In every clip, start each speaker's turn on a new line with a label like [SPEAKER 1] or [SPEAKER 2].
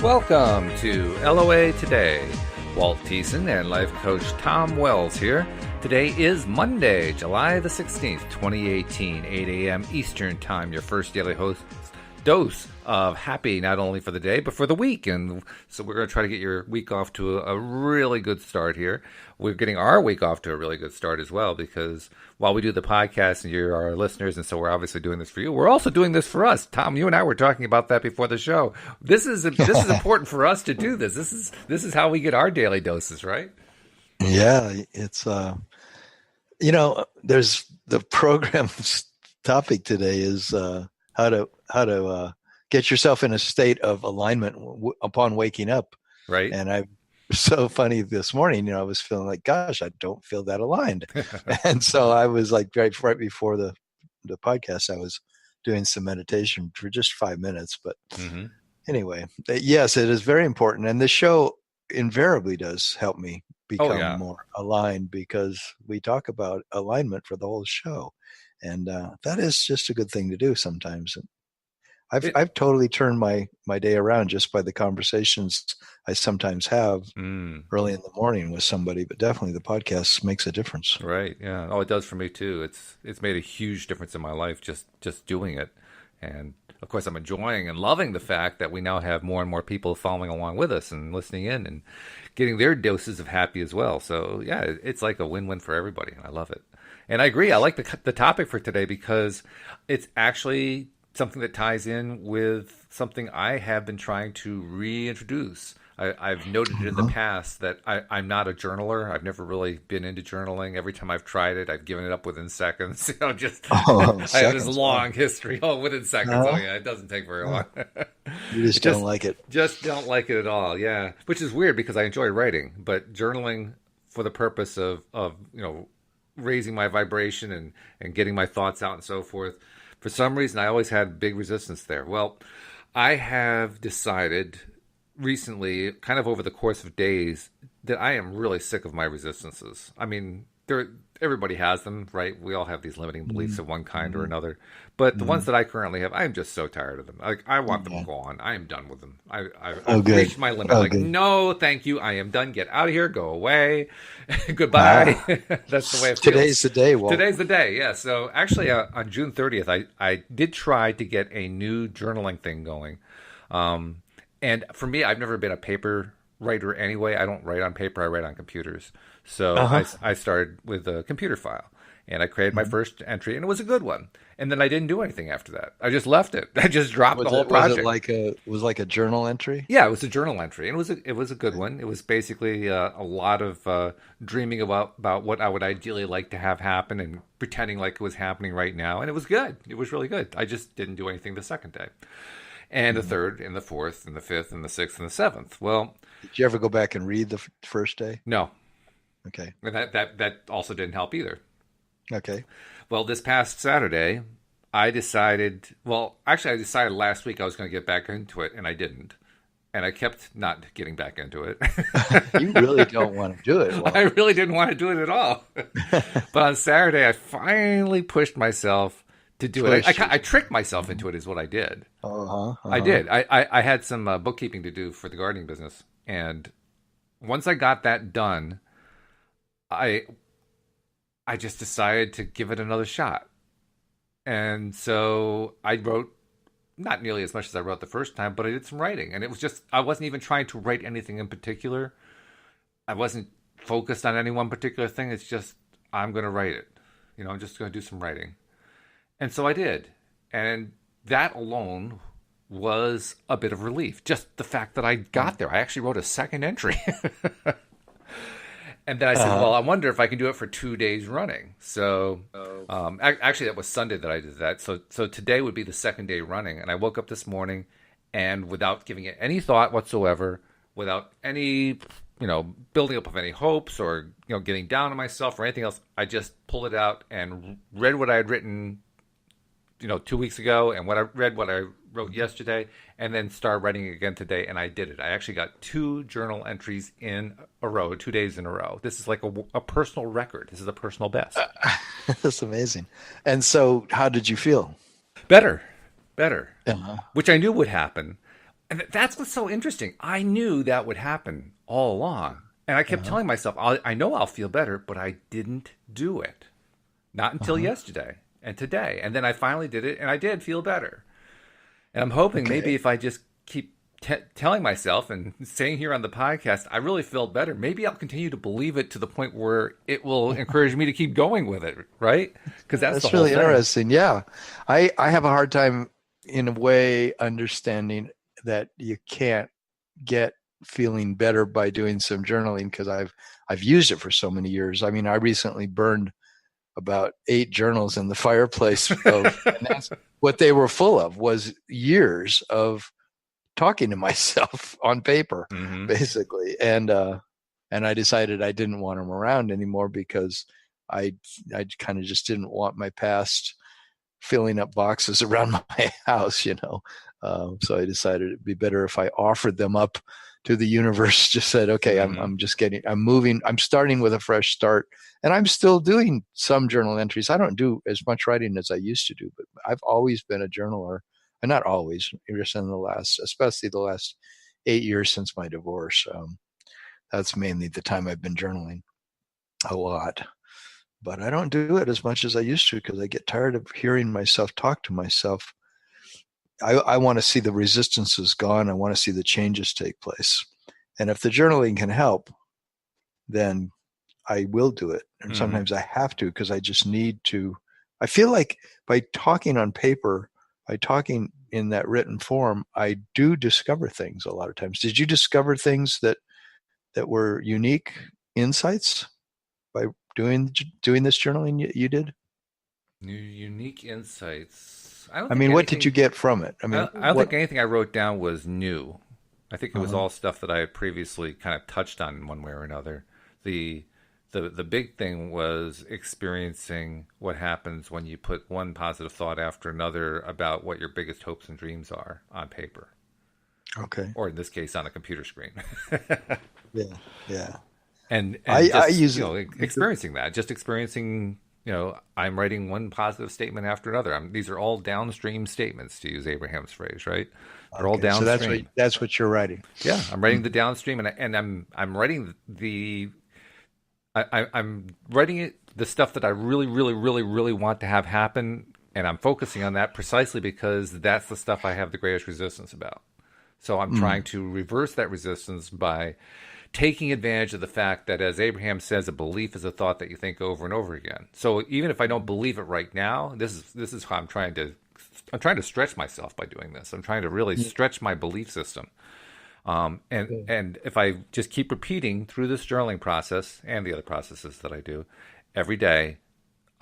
[SPEAKER 1] Welcome to LOA Today. Walt Thiessen and life coach Tom Wells here. Today is Monday, July the 16th, 2018, 8 a.m. Eastern Time, your first daily dose of happy, not only for the day, but for the week. And so we're going to try to get your week off to a really good start here. We're getting our week off to a really good start as well, because while we do the podcast and you're our listeners, and so we're obviously doing this for you, we're also doing this for us. Tom, you and I were talking about that before the show. This is important for us to do this. This is how we get our daily doses, right?
[SPEAKER 2] Yeah, it's there's the program's topic today is how to get yourself in a state of alignment upon waking up.
[SPEAKER 1] Right.
[SPEAKER 2] And I so funny this morning, I was feeling like, gosh, I don't feel that aligned. And so I was like, right before the podcast, I was doing some meditation for just 5 minutes. But anyway, yes, it is very important. And this show invariably does help me become more aligned, because we talk about alignment for the whole show. And that is just a good thing to do sometimes. And I've totally turned my day around just by the conversations I sometimes have early in the morning with somebody, but definitely the podcast makes a difference.
[SPEAKER 1] Right. Yeah. Oh, it does for me too. It's made a huge difference in my life just doing it. And of course, I'm enjoying and loving the fact that we now have more and more people following along with us and listening in and getting their doses of happy as well. So yeah, it's like a win-win for everybody. I love it. And I agree. I like the topic for today because it's actually something that ties in with something I have been trying to reintroduce. I've noted in the past that I'm not a journaler. I've never really been into journaling. Every time I've tried it, I've given it up within seconds. I have this long history. Within seconds. It doesn't take very long.
[SPEAKER 2] You just don't like it.
[SPEAKER 1] Just don't like it at all. Yeah, which is weird because I enjoy writing, but journaling for the purpose of raising my vibration and getting my thoughts out and so forth. For some reason, I always had big resistance there. Well, I have decided recently, kind of over the course of days, that I am really sick of my resistances. I mean, everybody has them, right? We all have these limiting beliefs of one kind or another. But the ones that I currently have, I'm just so tired of them. Like, I want them gone. I am done with them. I've reached my limit. No, thank you. I am done. Get out of here. Go away. Goodbye. That's the way it feels.
[SPEAKER 2] Today's the day, Walt.
[SPEAKER 1] Today's the day, yeah. So actually, on June 30th, I did try to get a new journaling thing going. And for me, I've never been a paper writer anyway. I don't write on paper. I write on computers. So I started with a computer file, and I created my first entry, and it was a good one. And then I didn't do anything after that. I just left it. I just dropped the whole project.
[SPEAKER 2] Was it like a journal entry?
[SPEAKER 1] Yeah, it was a journal entry, and it was a good one. It was basically a lot of dreaming about what I would ideally like to have happen and pretending like it was happening right now. And it was good. It was really good. I just didn't do anything the second day. And the third, and the fourth, and the fifth, and the sixth, and the seventh. Well,
[SPEAKER 2] did you ever go back and read the first day?
[SPEAKER 1] No.
[SPEAKER 2] Okay.
[SPEAKER 1] And that also didn't help either.
[SPEAKER 2] Okay.
[SPEAKER 1] Well, this past Saturday, I decided last week I was going to get back into it, and I didn't. And I kept not getting back into it.
[SPEAKER 2] You really don't want to do it.
[SPEAKER 1] Well, I really didn't want to do it at all. But on Saturday, I finally pushed myself to do it. I tricked myself into it is what I did. I did. I had some bookkeeping to do for the gardening business. And once I got that done, I just decided to give it another shot. And so I wrote not nearly as much as I wrote the first time, but I did some writing. And it was just, I wasn't even trying to write anything in particular. I wasn't focused on any one particular thing. It's just, I'm going to write it. I'm just going to do some writing. And so I did. And that alone was a bit of relief. Just the fact that I got there. I actually wrote a second entry. And then I said, well, I wonder if I can do it for 2 days running. So actually, that was Sunday that I did that. So today would be the second day running. And I woke up this morning, and without giving it any thought whatsoever, without any, building up of any hopes or, getting down on myself or anything else, I just pulled it out and read what I had written 2 weeks ago, and what I wrote yesterday, and then start writing again today, and I did it. I actually got 2 journal entries in a row, 2 days in a row. This is like a personal record. This is a personal best.
[SPEAKER 2] That's amazing. And so how did you feel?
[SPEAKER 1] Better. Which I knew would happen. And that's what's so interesting. I knew that would happen all along. And I kept telling myself, I know I'll feel better, but I didn't do it. Not until yesterday and today. And then I finally did it, and I did feel better. And I'm hoping maybe if I just keep telling myself and saying here on the podcast, I really felt better. Maybe I'll continue to believe it to the point where it will encourage me to keep going with it, right? Because that's
[SPEAKER 2] really interesting. Yeah. I have a hard time, in a way, understanding that you can't get feeling better by doing some journaling, because I've used it for so many years. I mean, I recently burned about 8 journals in the fireplace and that's what they were full of, was years of talking to myself on paper, basically. And I decided I didn't want them around anymore, because I kind of just didn't want my past filling up boxes around my house, so I decided it'd be better if I offered them up to the universe. Just said, okay, I'm moving, I'm starting with a fresh start, and I'm still doing some journal entries. I don't do as much writing as I used to do, but I've always been a journaler, and not always, just in especially the last 8 years since my divorce. That's mainly the time I've been journaling a lot, but I don't do it as much as I used to, because I get tired of hearing myself talk to myself. I want to see the resistances gone. I want to see the changes take place. And if the journaling can help, then I will do it. And sometimes I have to, because I just need to. I feel like by talking on paper, by talking in that written form, I do discover things a lot of times. Did you discover things that were unique insights by doing this journaling you did?
[SPEAKER 1] Unique insights.
[SPEAKER 2] What did you get from it?
[SPEAKER 1] I don't think anything I wrote down was new. I think it was all stuff that I had previously kind of touched on in one way or another. The big thing was experiencing what happens when you put one positive thought after another about what your biggest hopes and dreams are on paper.
[SPEAKER 2] Okay.
[SPEAKER 1] Or in this case, on a computer screen.
[SPEAKER 2] Yeah.
[SPEAKER 1] And I use experiencing that, just experiencing. I'm writing one positive statement after another. These are all downstream statements, to use Abraham's phrase, right? They're all downstream.
[SPEAKER 2] So that's what you're writing.
[SPEAKER 1] Yeah, I'm writing the downstream, and I'm writing I'm writing the stuff that I really, really, really, really want to have happen, and I'm focusing on that precisely because that's the stuff I have the greatest resistance about. So I'm trying to reverse that resistance by taking advantage of the fact that, as Abraham says, a belief is a thought that you think over and over again. So even if I don't believe it right now, this is how I'm trying to stretch myself by doing this. I'm trying to really stretch my belief system. And if I just keep repeating through this journaling process and the other processes that I do every day,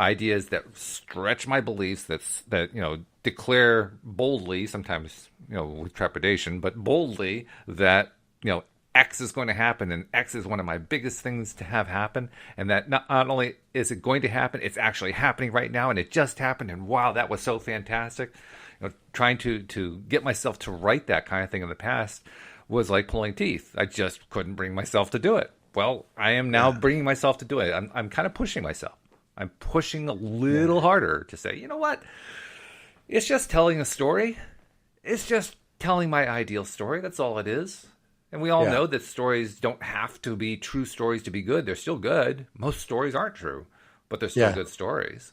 [SPEAKER 1] ideas that stretch my beliefs, that declare boldly, sometimes with trepidation, but boldly that X is going to happen, and X is one of my biggest things to have happen, and that not only is it going to happen, it's actually happening right now, and it just happened, and wow, that was so fantastic. Trying to get myself to write that kind of thing in the past was like pulling teeth. I just couldn't bring myself to do it. Well, I am now bringing myself to do it. I'm kind of pushing myself. I'm pushing a little harder to say, you know what? It's just telling a story. It's just telling my ideal story. That's all it is. And we all know that stories don't have to be true stories to be good. They're still good. Most stories aren't true, but they're still good stories,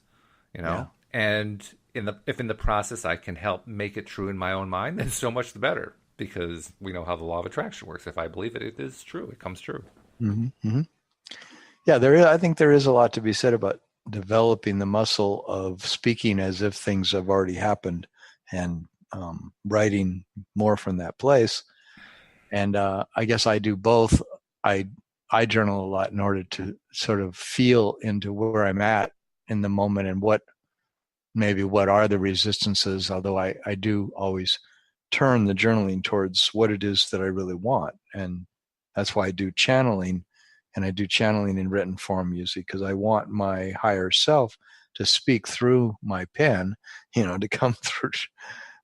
[SPEAKER 1] And if in the process I can help make it true in my own mind, then so much the better, because we know how the law of attraction works. If I believe it, it is true. It comes true.
[SPEAKER 2] Yeah, I think there is a lot to be said about developing the muscle of speaking as if things have already happened, and writing more from that place. And I guess I do both. I journal a lot in order to sort of feel into where I'm at in the moment, and what are the resistances, although I do always turn the journaling towards what it is that I really want. And that's why I do channeling, and I do channeling in written form usually, because I want my higher self to speak through my pen, to come through.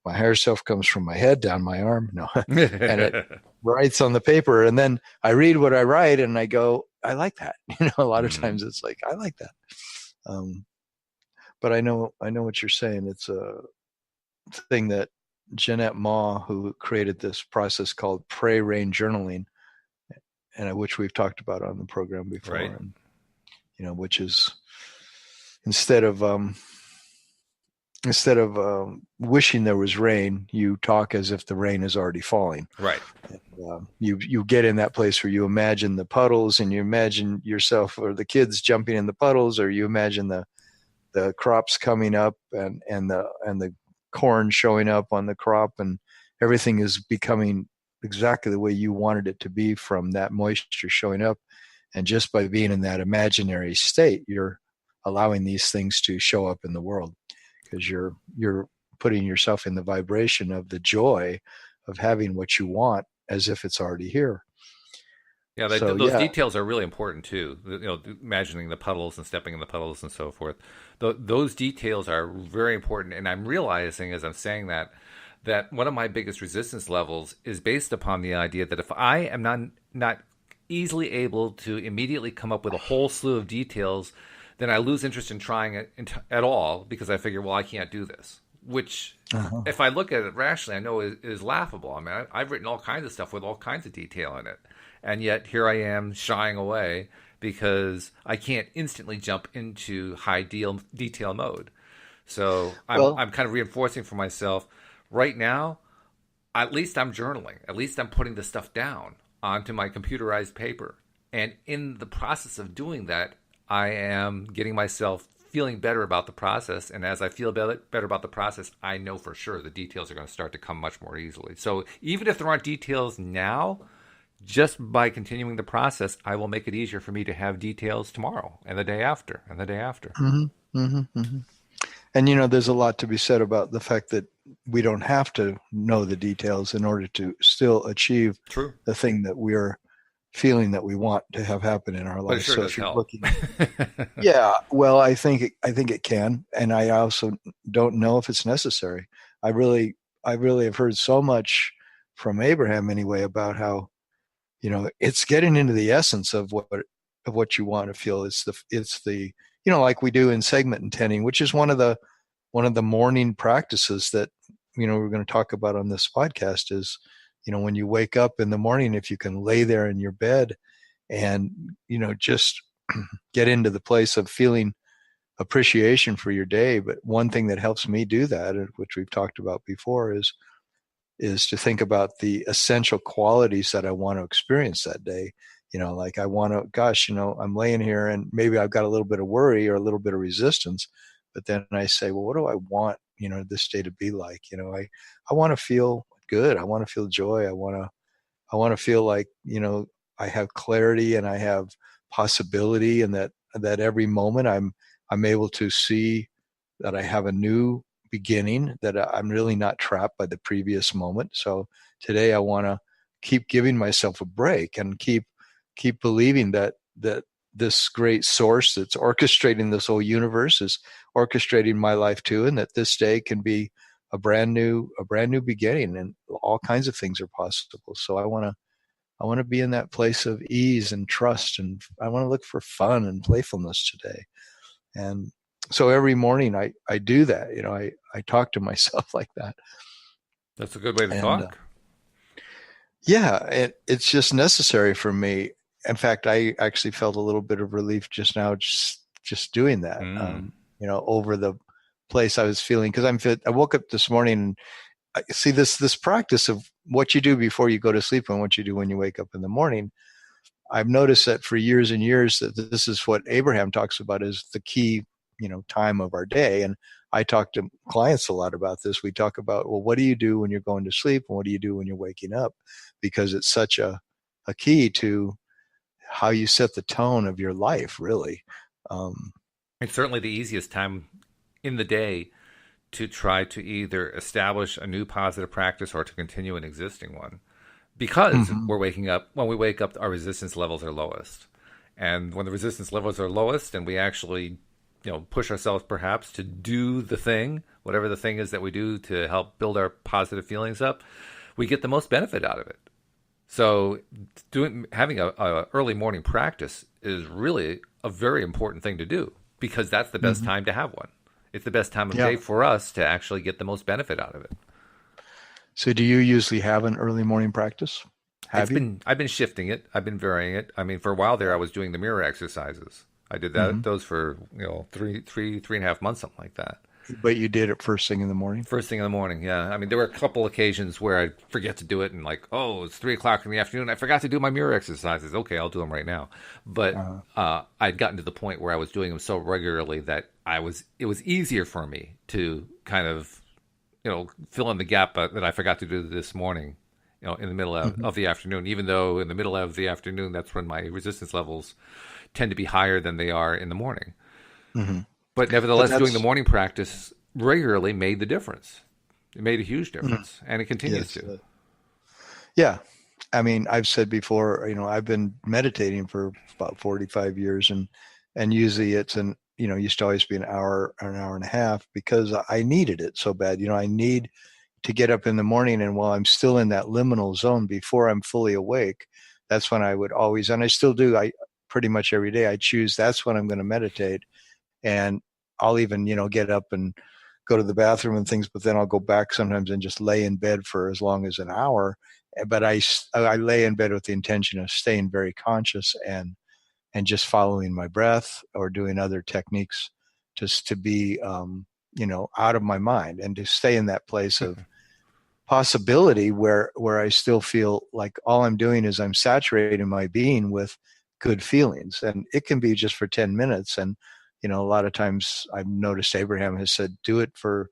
[SPEAKER 2] My higher self comes from my head down my arm, and it writes on the paper, and then I read what I write, and I go, I like that. A lot of times it's like, I like that. But I know what you're saying. It's a thing that Jeanette Ma, who created this process called Pray Rain Journaling, and which we've talked about on the program before.
[SPEAKER 1] Right.
[SPEAKER 2] And, which is instead of wishing there was rain, you talk as if the rain is already falling.
[SPEAKER 1] Right.
[SPEAKER 2] And, you get in that place where you imagine the puddles, and you imagine yourself or the kids jumping in the puddles, or you imagine the crops coming up and the corn showing up on the crop, and everything is becoming exactly the way you wanted it to be from that moisture showing up. And just by being in that imaginary state, you're allowing these things to show up in the world, because you're putting yourself in the vibration of the joy of having what you want as if it's already here.
[SPEAKER 1] Yeah, those details are really important too. Imagining the puddles and stepping in the puddles and so forth. Those details are very important. And I'm realizing as I'm saying that one of my biggest resistance levels is based upon the idea that if I am not easily able to immediately come up with a whole slew of details, then I lose interest in trying it at all, because I figure, well, I can't do this. Which, if I look at it rationally, I know is laughable. I mean, I've written all kinds of stuff with all kinds of detail in it. And yet here I am shying away because I can't instantly jump into high detail mode. So I'm kind of reinforcing for myself right now, at least I'm journaling. At least I'm putting the stuff down onto my computerized paper. And in the process of doing that, I am getting myself feeling better about the process. And as I feel better about the process, I know for sure the details are going to start to come much more easily. So even if there aren't details now, just by continuing the process, I will make it easier for me to have details tomorrow and the day after and the day after.
[SPEAKER 2] Mm-hmm, mm-hmm, mm-hmm. And, there's a lot to be said about the fact that we don't have to know the details in order to still achieve the thing that we're feeling that we want to have happen in our life.
[SPEAKER 1] So if you're looking,
[SPEAKER 2] yeah, well, I think it can, and I also don't know if it's necessary. I really have heard so much from Abraham anyway about how, it's getting into the essence of what you want to feel. It's the like we do in segment intending, which is one of the morning practices that we're going to talk about on this podcast. Is when you wake up in the morning, if you can lay there in your bed and just get into the place of feeling appreciation for your day. But one thing that helps me do that, which we've talked about before, is to think about the essential qualities that I want to experience that day. Like I want to, I'm laying here and maybe I've got a little bit of worry or a little bit of resistance, but then I say, well, what do I want, this day to be like? I want to feel good. I want to feel joy. I want to feel like, I have clarity and I have possibility, and that every moment I'm able to see that I have a new beginning, that I'm really not trapped by the previous moment. So today I want to keep giving myself a break and keep believing that this great source that's orchestrating this whole universe is orchestrating my life too, and that this day can be a brand new beginning, and all kinds of things are possible. So I want to be in that place of ease and trust, and I want to look for fun and playfulness today. And so every morning I do that. I talk to myself like that.
[SPEAKER 1] That's a good way to talk.
[SPEAKER 2] Yeah, it's just necessary for me. In fact, I actually felt a little bit of relief just now, just doing that. Over the place I was feeling, because I woke up this morning and I see this practice of what you do before you go to sleep and what you do when you wake up in the morning. I've noticed that for years and years that this is what Abraham talks about as the key, time of our day. And I talk to clients a lot about this. We talk about, well, what do you do when you're going to sleep and what do you do when you're waking up? Because it's such a key to how you set the tone of your life, really.
[SPEAKER 1] It's certainly the easiest time in the day to try to either establish a new positive practice or to continue an existing one, because when we wake up, our resistance levels are lowest. And when the resistance levels are lowest and we actually, push ourselves perhaps to do the thing, whatever the thing is that we do to help build our positive feelings up, we get the most benefit out of it. So having a early morning practice is really a very important thing to do, because that's the best time to have one. It's the best time of day for us to actually get the most benefit out of it.
[SPEAKER 2] So do you usually have an early morning practice? Have you?
[SPEAKER 1] I've been shifting it. I've been varying it. I mean, for a while there, I was doing the mirror exercises. I did
[SPEAKER 2] Hmm.
[SPEAKER 1] those for, three and a half months, something like that.
[SPEAKER 2] But you did it first thing in the morning?
[SPEAKER 1] First thing in the morning, yeah. I mean, there were a couple occasions where I'd forget to do it, and like, oh, it's 3 o'clock in the afternoon. I forgot to do my mirror exercises. Okay, I'll do them right now. But
[SPEAKER 2] Uh,
[SPEAKER 1] I'd gotten to the point where I was doing them so regularly that it was easier for me to kind of, fill in the gap that I forgot to do this morning, in the middle
[SPEAKER 2] mhm.
[SPEAKER 1] of the afternoon. Even though in the middle of the afternoon, that's when my resistance levels tend to be higher than they are in the morning.
[SPEAKER 2] Hmm.
[SPEAKER 1] But
[SPEAKER 2] But
[SPEAKER 1] nevertheless, doing the
[SPEAKER 2] that's
[SPEAKER 1] morning practice regularly made the difference. It made a huge
[SPEAKER 2] mhm.
[SPEAKER 1] difference, and it continues
[SPEAKER 2] Yes.
[SPEAKER 1] to.
[SPEAKER 2] Yeah. I mean, I've said before, I've been meditating for about 45 years, and usually used to always be an hour and a half because I needed it so bad. I need to get up in the morning, and while I'm still in that liminal zone before I'm fully awake, that's when I would always, and I still do, I pretty much every day I choose that's when I'm going to meditate. And I'll even, get up and go to the bathroom and things, but then I'll go back sometimes and just lay in bed for as long as an hour. But I lay in bed with the intention of staying very conscious and just following my breath or doing other techniques just to be, out of my mind and to stay in that place of possibility where I still feel like all I'm doing is I'm saturating my being with good feelings. And it can be just for 10 minutes. And, a lot of times I've noticed Abraham has said, do it for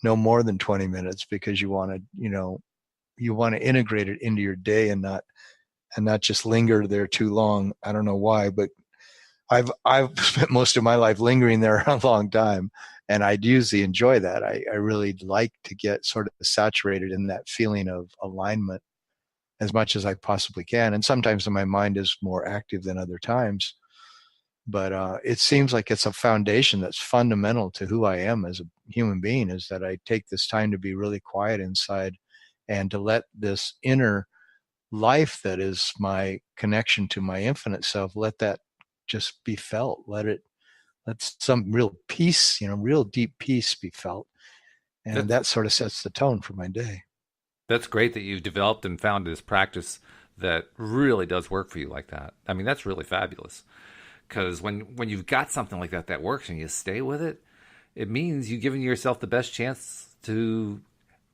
[SPEAKER 2] no more than 20 minutes because you want to integrate it into your day and not just linger there too long. I don't know why, but I've spent most of my life lingering there a long time, and I usually enjoy that. I really like to get sort of saturated in that feeling of alignment as much as I possibly can. And sometimes my mind is more active than other times, but it seems like it's a foundation that's fundamental to who I am as a human being. Is that I take this time to be really quiet inside and to let this inner life that is my connection to my infinite self, let that just be felt. Let some real peace, real deep peace be felt. And
[SPEAKER 1] That's
[SPEAKER 2] that sort of sets the tone for my day.
[SPEAKER 1] that's great that you've developed and found this practice that really does work for you like that. I mean, that's really fabulous. Because when you've got something like that that works and you stay with it, it means you're giving yourself the best chance to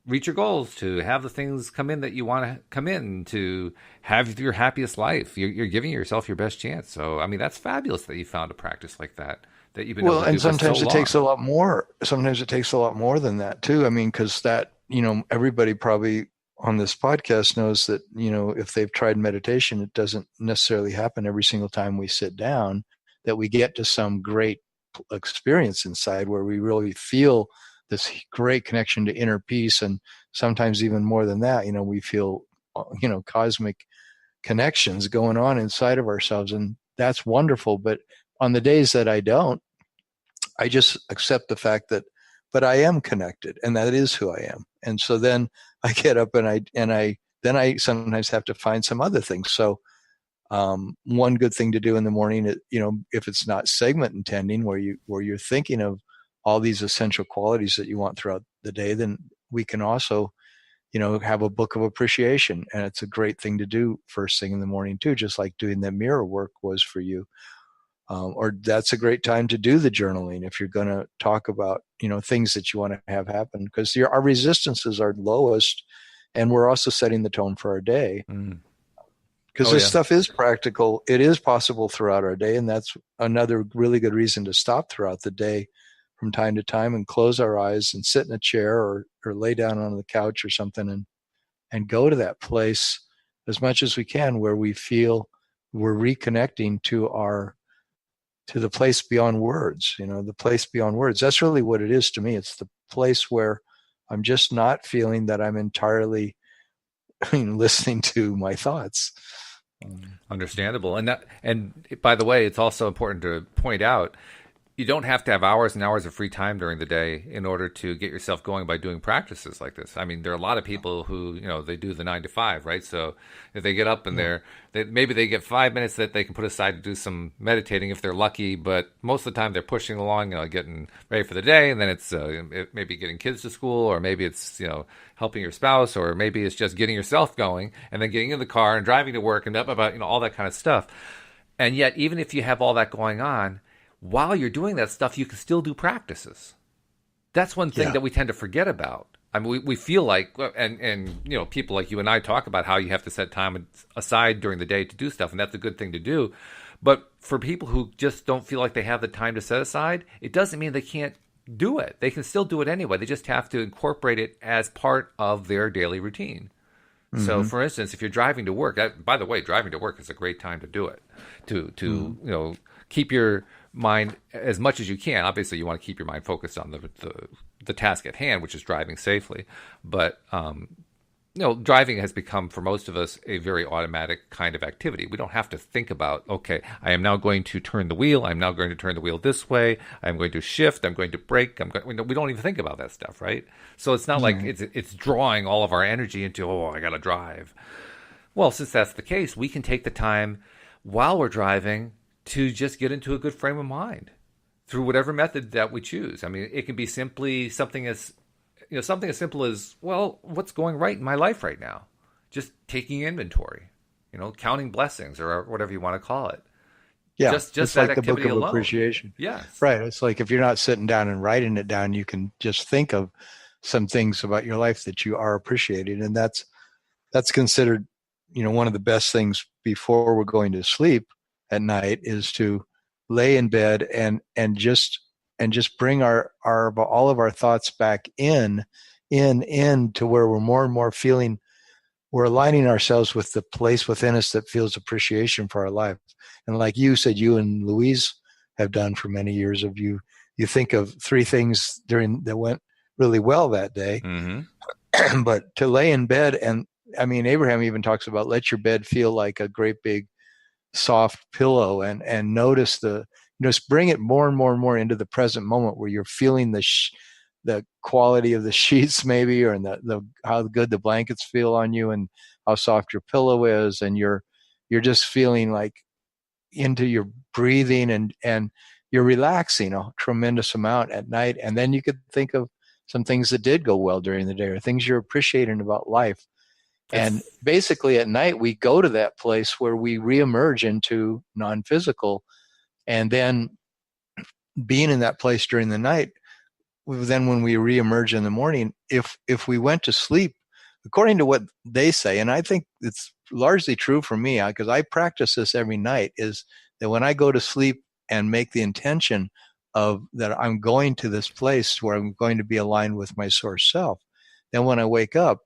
[SPEAKER 1] reach your goals, to have the things come in that you want to come in, to have your happiest life. You're giving yourself your best chance. So, I mean, that's fabulous that you found a practice like that that you've been able
[SPEAKER 2] Well,
[SPEAKER 1] to do
[SPEAKER 2] and
[SPEAKER 1] for so
[SPEAKER 2] sometimes it takes
[SPEAKER 1] long.
[SPEAKER 2] a lot more. Sometimes it takes a lot more than that too. I mean, because everybody probably on this podcast knows that, if they've tried meditation, it doesn't necessarily happen every single time we sit down that we get to some great experience inside where we really feel this great connection to inner peace. And sometimes even more than that, we feel, cosmic connections going on inside of ourselves. And that's wonderful. But on the days that I don't, I just accept the fact that, but I am connected, and that is who I am. And so then I get up then I sometimes have to find some other things. So one good thing to do in the morning, if it's not segment intending, where you're thinking of all these essential qualities that you want throughout the day, then we can also, have a book of appreciation, and it's a great thing to do first thing in the morning too, just like doing the mirror work was for you. Or that's a great time to do the journaling if you're going to talk about things that you want to have happen because our resistances are lowest, and we're also setting the tone for our day
[SPEAKER 1] Mm.
[SPEAKER 2] because
[SPEAKER 1] Oh
[SPEAKER 2] this
[SPEAKER 1] yeah.
[SPEAKER 2] stuff is practical. It is possible throughout our day, and that's another really good reason to stop throughout the day from time to time and close our eyes and sit in a chair or lay down on the couch or something and go to that place as much as we can where we feel we're reconnecting to the place beyond words, the place beyond words. That's really what it is to me. It's the place where I'm just not feeling that I'm entirely listening to my thoughts. Um,
[SPEAKER 1] Understandable. And by the way, it's also important to point out you don't have to have hours and hours of free time during the day in order to get yourself going by doing practices like this. I mean, there are a lot of people who, they do the 9 to 5, right? So if they get up and maybe they get 5 minutes that they can put aside to do some meditating if they're lucky, but most of the time they're pushing along, getting ready for the day, and then it's maybe getting kids to school, or maybe it's, helping your spouse, or maybe it's just getting yourself going and then getting in the car and driving to work and all that kind of stuff. And yet, even if you have all that going on, while you're doing that stuff, you can still do practices. That's one thing that we tend to forget about. I mean, we feel like, and people like you and I talk about how you have to set time aside during the day to do stuff, and that's a good thing to do. But for people who just don't feel like they have the time to set aside, it doesn't mean they can't do it. They can still do it anyway. They just have to incorporate it as part of their daily routine. Mm-hmm. So, for instance, if you're driving to work, by the way, driving to work is a great time to do it. To keep your mind as much as you can. Obviously, you want to keep your mind focused on the task at hand, which is driving safely. But driving has become, for most of us, a very automatic kind of activity. We don't have to think about, okay, I am now going to turn the wheel. I'm now going to turn the wheel this way. I'm going to shift. I'm going to brake. We don't even think about that stuff, right? So it's not like it's drawing all of our energy into, I got to drive. Well, since that's the case, we can take the time while we're driving to just get into a good frame of mind through whatever method that we choose. I mean, it can be simply something as simple as, well, what's going right in my life right now? Just taking inventory, counting blessings, or whatever you want to call it.
[SPEAKER 2] Yeah,
[SPEAKER 1] just
[SPEAKER 2] it's
[SPEAKER 1] that
[SPEAKER 2] like the book of
[SPEAKER 1] alone.
[SPEAKER 2] appreciation.
[SPEAKER 1] Yes.
[SPEAKER 2] Right. It's like if you're not sitting down and writing it down, you can just think of some things about your life that you are appreciating. And that's considered, one of the best things before we're going to sleep at night is to lay in bed and just bring our all of our thoughts back in to where we're more and more feeling, we're aligning ourselves with the place within us that feels appreciation for our life. And like you said, you and Louise have done for many years, of you think of 3 things that went really well that day. Mm-hmm. But to lay in bed, and I mean, Abraham even talks about let your bed feel like a great big soft pillow, and notice just bring it more and more and more into the present moment, where you're feeling the quality of the sheets maybe, or how good the blankets feel on you, and how soft your pillow is, and you're just feeling like into your breathing, and you're relaxing a tremendous amount at night. And then you could think of some things that did go well during the day, or things you're appreciating about life. And basically at night, we go to that place where we reemerge into non-physical. And then being in that place during the night, then when we reemerge in the morning, if we went to sleep, according to what they say, and I think it's largely true for me, because I practice this every night, is that when I go to sleep and make the intention of that I'm going to this place where I'm going to be aligned with my source self, then when I wake up,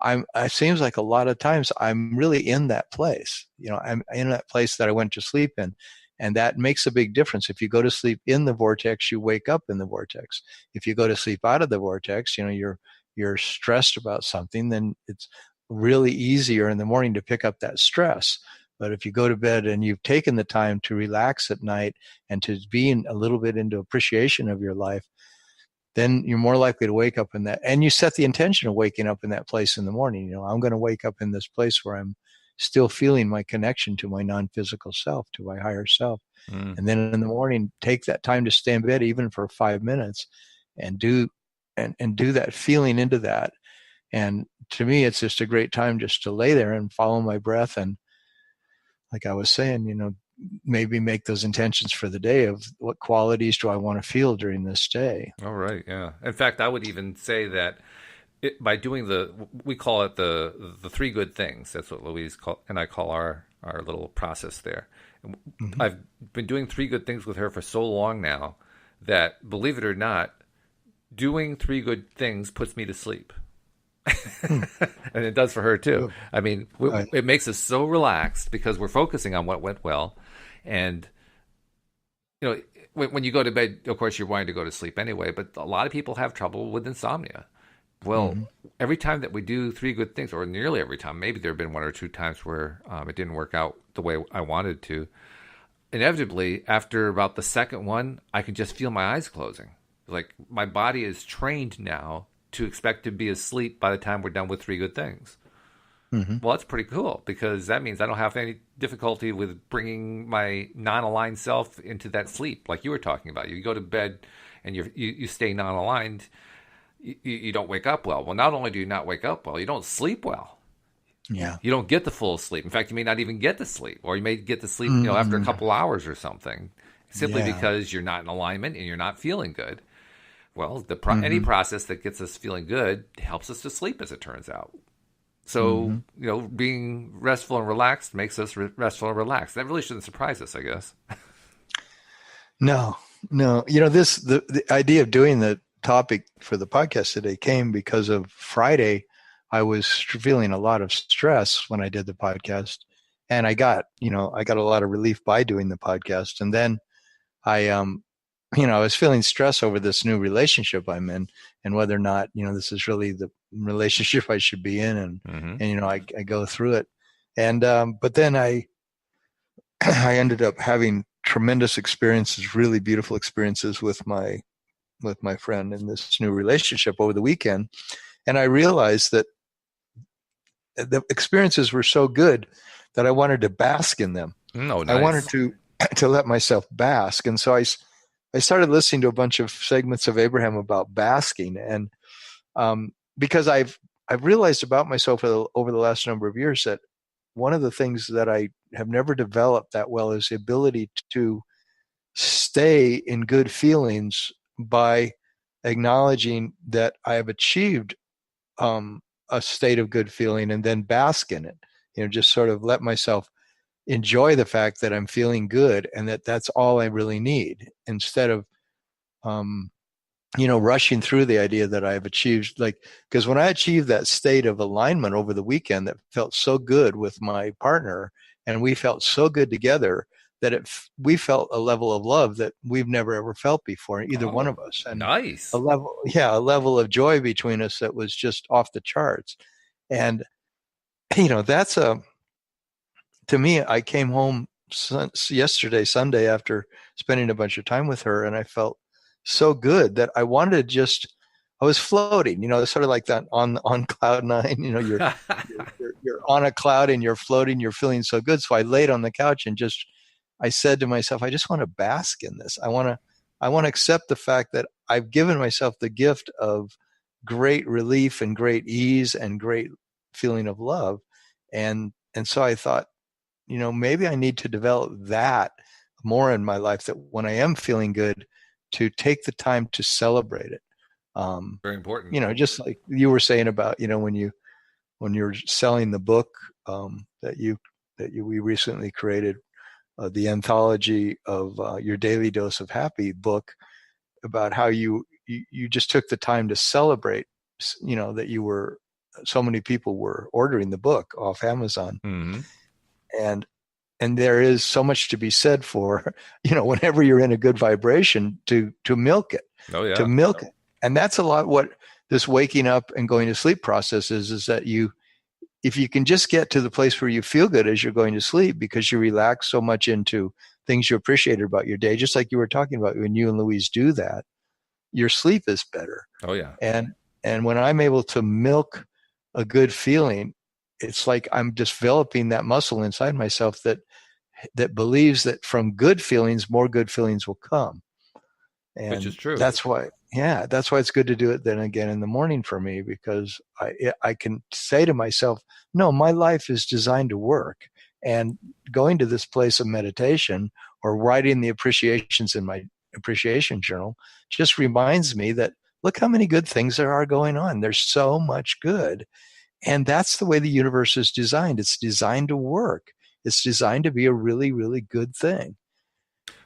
[SPEAKER 2] it seems like a lot of times I'm really in that place. I'm in that place that I went to sleep in. And that makes a big difference. If you go to sleep in the vortex, you wake up in the vortex. If you go to sleep out of the vortex, you're stressed about something, then it's really easier in the morning to pick up that stress. But if you go to bed and you've taken the time to relax at night and to be a little bit into appreciation of your life, then you're more likely to wake up in that. And you set the intention of waking up in that place in the morning. I'm going to wake up in this place where I'm still feeling my connection to my non-physical self, to my higher self. And then in the morning, take that time to stay in bed, even for 5 minutes, and do that feeling into that. And to me, it's just a great time just to lay there and follow my breath. And like I was saying, maybe make those intentions for the day of what qualities do I want to feel during this day.
[SPEAKER 1] All right. Yeah. In fact, I would even say that by doing we call it the 3 good things. That's what Louise and I call our little process there. Mm-hmm. I've been doing 3 good things with her for so long now that, believe it or not, doing 3 good things puts me to sleep. And it does for her too. I mean, it makes us so relaxed because we're focusing on what went well. And, when you go to bed, of course, you're wanting to go to sleep anyway, but a lot of people have trouble with insomnia. Well, every time that we do 3 good things, or nearly every time, maybe there have been 1 or 2 times where it didn't work out the way I wanted to, inevitably, after about the second one, I can just feel my eyes closing. Like my body is trained now to expect to be asleep by the time we're done with Three Good Things. Mm-hmm. Well, that's pretty cool because that means I don't have any difficulty with bringing my non-aligned self into that sleep like you were talking about. You go to bed and you stay non-aligned, you don't wake up well. Well, not only do you not wake up well, you don't sleep well.
[SPEAKER 2] Yeah.
[SPEAKER 1] You don't get the full sleep. In fact, you may not even get to sleep, or you may get to sleep, after a couple hours or something, simply because you're not in alignment and you're not feeling good. Well, any process that gets us feeling good helps us to sleep, as it turns out. So, being restful and relaxed makes us restful and relaxed. That really shouldn't surprise us, I guess.
[SPEAKER 2] No. The idea of doing the topic for the podcast today came because of Friday. I was feeling a lot of stress when I did the podcast, and I got a lot of relief by doing the podcast. And then I was feeling stress over this new relationship I'm in and whether or not, this is really the relationship I should be in. And I go through it. And, but then I ended up having tremendous experiences, really beautiful experiences with my friend in this new relationship over the weekend. And I realized that the experiences were so good that I wanted to bask in them.
[SPEAKER 1] Oh, nice.
[SPEAKER 2] I wanted to let myself bask. And so I started listening to a bunch of segments of Abraham about basking. And because I've realized about myself over the last number of years that one of the things that I have never developed that well is the ability to stay in good feelings by acknowledging that I have achieved a state of good feeling and then bask in it, just sort of let myself enjoy the fact that I'm feeling good and that's all I really need, instead of, rushing through the idea that I've achieved, because when I achieved that state of alignment over the weekend that felt so good with my partner and we felt so good together that we felt a level of love that we've never ever felt before, either one of us. And
[SPEAKER 1] nice.
[SPEAKER 2] a level of joy between us that was just off the charts. And, that's to me, I came home yesterday, Sunday, after spending a bunch of time with her, and I felt so good that I wanted to I was floating, sort of like that on cloud nine, you're on a cloud and you're floating, you're feeling so good. So I laid on the couch and I said to myself, I just want to bask in this. I want to accept the fact that I've given myself the gift of great relief and great ease and great feeling of love. And so I thought, maybe I need to develop that more in my life, that when I am feeling good, to take the time to celebrate it.
[SPEAKER 1] Very important.
[SPEAKER 2] Just like you were saying about, when you're selling the book that we recently created, the anthology of Your Daily Dose of Happy book, about how you just took the time to celebrate, that so many people were ordering the book off Amazon.
[SPEAKER 1] Mm-hmm.
[SPEAKER 2] And there is so much to be said for, whenever you're in a good vibration, to milk it.
[SPEAKER 1] Oh, yeah.
[SPEAKER 2] To milk it. And that's a lot what this waking up and going to sleep process is that if you can just get to the place where you feel good as you're going to sleep, because you relax so much into things you appreciated about your day, just like you were talking about, when you and Louise do that, your sleep is better.
[SPEAKER 1] Oh, yeah.
[SPEAKER 2] And when I'm able to milk a good feeling, it's like I'm developing that muscle inside myself that believes that from good feelings, more good feelings will come. And
[SPEAKER 1] which is true.
[SPEAKER 2] That's why it's good to do it then again in the morning for me, because I can say to myself, no, my life is designed to work. And going to this place of meditation or writing the appreciations in my appreciation journal just reminds me that look how many good things there are going on. There's so much good. And that's the way the universe is designed. It's designed to work. It's designed to be a really, really good thing.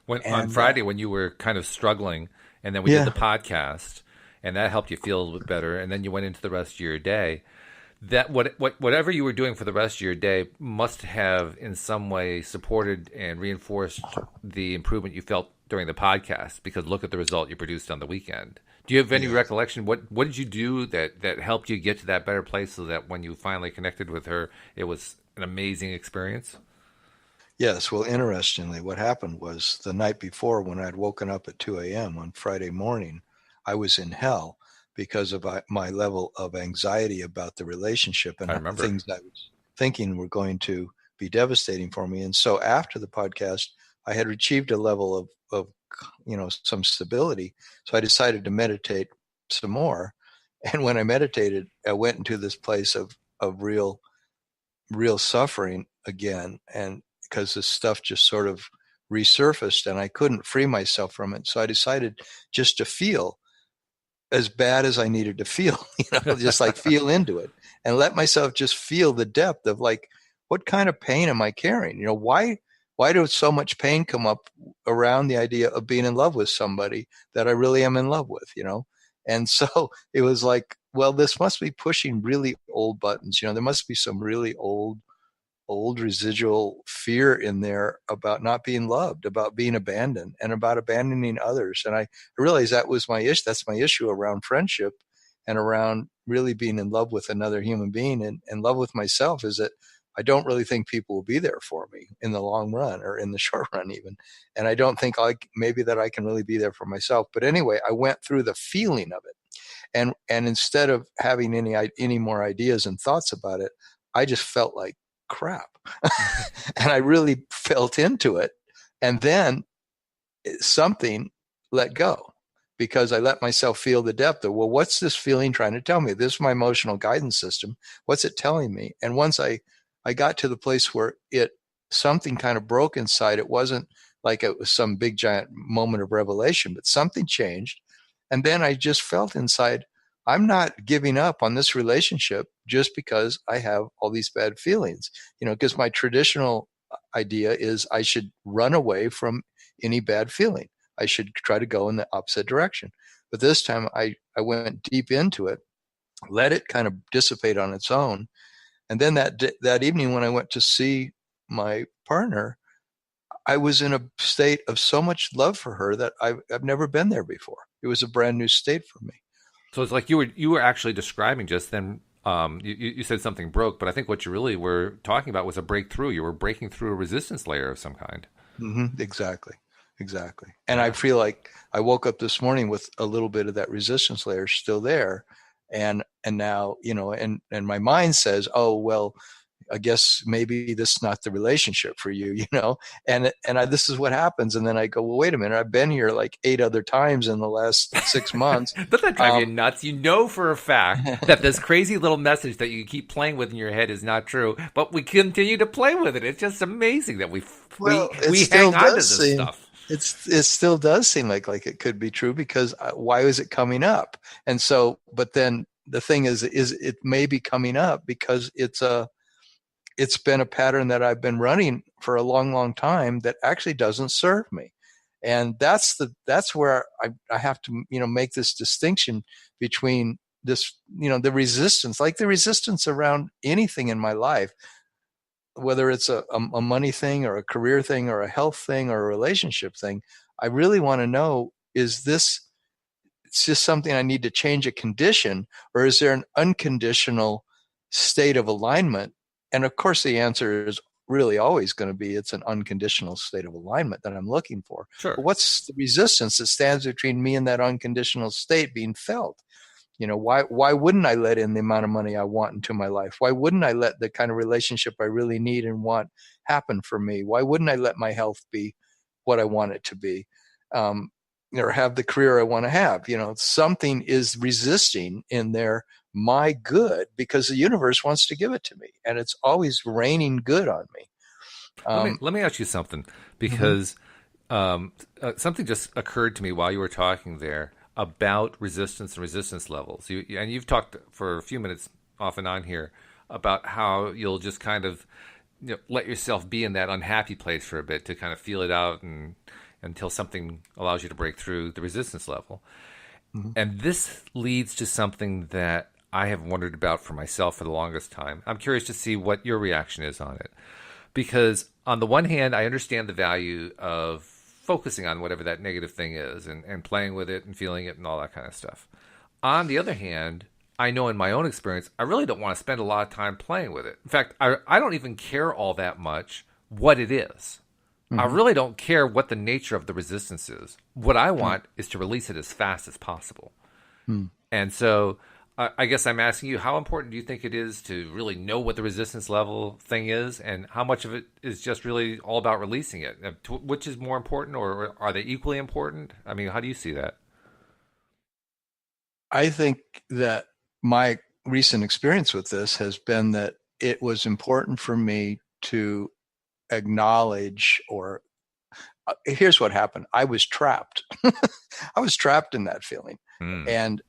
[SPEAKER 1] On Friday, when you were kind of struggling, and then we did the podcast, and that helped you feel a little bit better, and then you went into the rest of your day, that whatever you were doing for the rest of your day must have in some way supported and reinforced the improvement you felt during the podcast, because look at the result you produced on the weekend. Do you have any recollection? What did you do that helped you get to that better place, so that when you finally connected with her, it was an amazing experience?
[SPEAKER 2] Yes. Well, interestingly, what happened was the night before, when I'd woken up at 2 a.m. on Friday morning, I was in hell because of my level of anxiety about the relationship
[SPEAKER 1] I
[SPEAKER 2] and
[SPEAKER 1] remember.
[SPEAKER 2] things I was thinking were going to be devastating for me. And so after the podcast, I had achieved a level of some stability. So I decided to meditate some more. And when I meditated, I went into this place of real suffering again, and because this stuff just sort of resurfaced and I couldn't free myself from it. So I decided just to feel as bad as I needed to feel, just like feel into it and let myself just feel the depth of like, what kind of pain am I carrying? Why does so much pain come up around the idea of being in love with somebody that I really am in love with? And so it was like, well, this must be pushing really old buttons. There must be some really old residual fear in there about not being loved, about being abandoned, and about abandoning others. And I realized that was my issue. That's my issue around friendship and around really being in love with another human being and in love with myself, is that I don't really think people will be there for me in the long run or in the short run even. And I don't think maybe that I can really be there for myself. But anyway, I went through the feeling of it. And instead of having any more ideas and thoughts about it, I just felt like crap. And I really felt into it. And then something let go because I let myself feel the depth of, well, what's this feeling trying to tell me? This is my emotional guidance system. What's it telling me? And once I got to the place where something kind of broke inside, it wasn't like it was some big giant moment of revelation, but something changed. And then I just felt inside, I'm not giving up on this relationship just because I have all these bad feelings, because my traditional idea is I should run away from any bad feeling. I should try to go in the opposite direction. But this time I went deep into it, let it kind of dissipate on its own. And then that evening when I went to see my partner, I was in a state of so much love for her that I've never been there before. It was a brand new state for me.
[SPEAKER 1] So it's like you were actually describing just then. You said something broke, but I think what you really were talking about was a breakthrough. You were breaking through a resistance layer of some kind.
[SPEAKER 2] Mm-hmm. Exactly. And I feel like I woke up this morning with a little bit of that resistance layer still there, and now and my mind says, oh well, I guess maybe this is not the relationship for you, and this is what happens. And then I go, well, wait a minute, I've been here like 8 other times in the last 6 months.
[SPEAKER 1] Doesn't that drive you nuts? You know for a fact that this crazy little message that you keep playing with in your head is not true, but we continue to play with it. It's just amazing that we hang on to this stuff.
[SPEAKER 2] It still does seem like it could be true, because why is it coming up? And so, but then the thing is it may be coming up because it's been a pattern that I've been running for a long, long time that actually doesn't serve me. And that's where I have to, make this distinction between this, the resistance around anything in my life, whether it's a money thing or a career thing or a health thing or a relationship thing. I really want to know, is this, it's just something I need to change a condition, or is there an unconditional state of alignment? And of course, the answer is really always going to be it's an unconditional state of alignment that I'm looking for.
[SPEAKER 1] Sure.
[SPEAKER 2] But what's the resistance that stands between me and that unconditional state being felt? Why wouldn't I let in the amount of money I want into my life? Why wouldn't I let the kind of relationship I really need and want happen for me? Why wouldn't I let my health be what I want it to be? Or have the career I want to have? Something is resisting in there my good, because the universe wants to give it to me, and it's always raining good on me.
[SPEAKER 1] Let me ask you something, because something just occurred to me while you were talking there about resistance and resistance levels. You've talked for a few minutes off and on here about how you'll just kind of let yourself be in that unhappy place for a bit to kind of feel it out and until something allows you to break through the resistance level. Mm-hmm. And this leads to something that I have wondered about for myself for the longest time. I'm curious to see what your reaction is on it. Because on the one hand, I understand the value of focusing on whatever that negative thing is and playing with it and feeling it and all that kind of stuff. On the other hand, I know in my own experience, I really don't want to spend a lot of time playing with it. In fact, I don't even care all that much what it is. I really don't care what the nature of the resistance is. What I want is to release it as fast as possible. And so I guess I'm asking you, how important do you think it is to really know what the resistance level thing is, and how much of it is just really all about releasing it? Which is more important, or are they equally important? I mean, how do you see that?
[SPEAKER 2] I think that my recent experience with this has been that it was important for me to acknowledge, or here's what happened. I was trapped. I was trapped in that feeling. And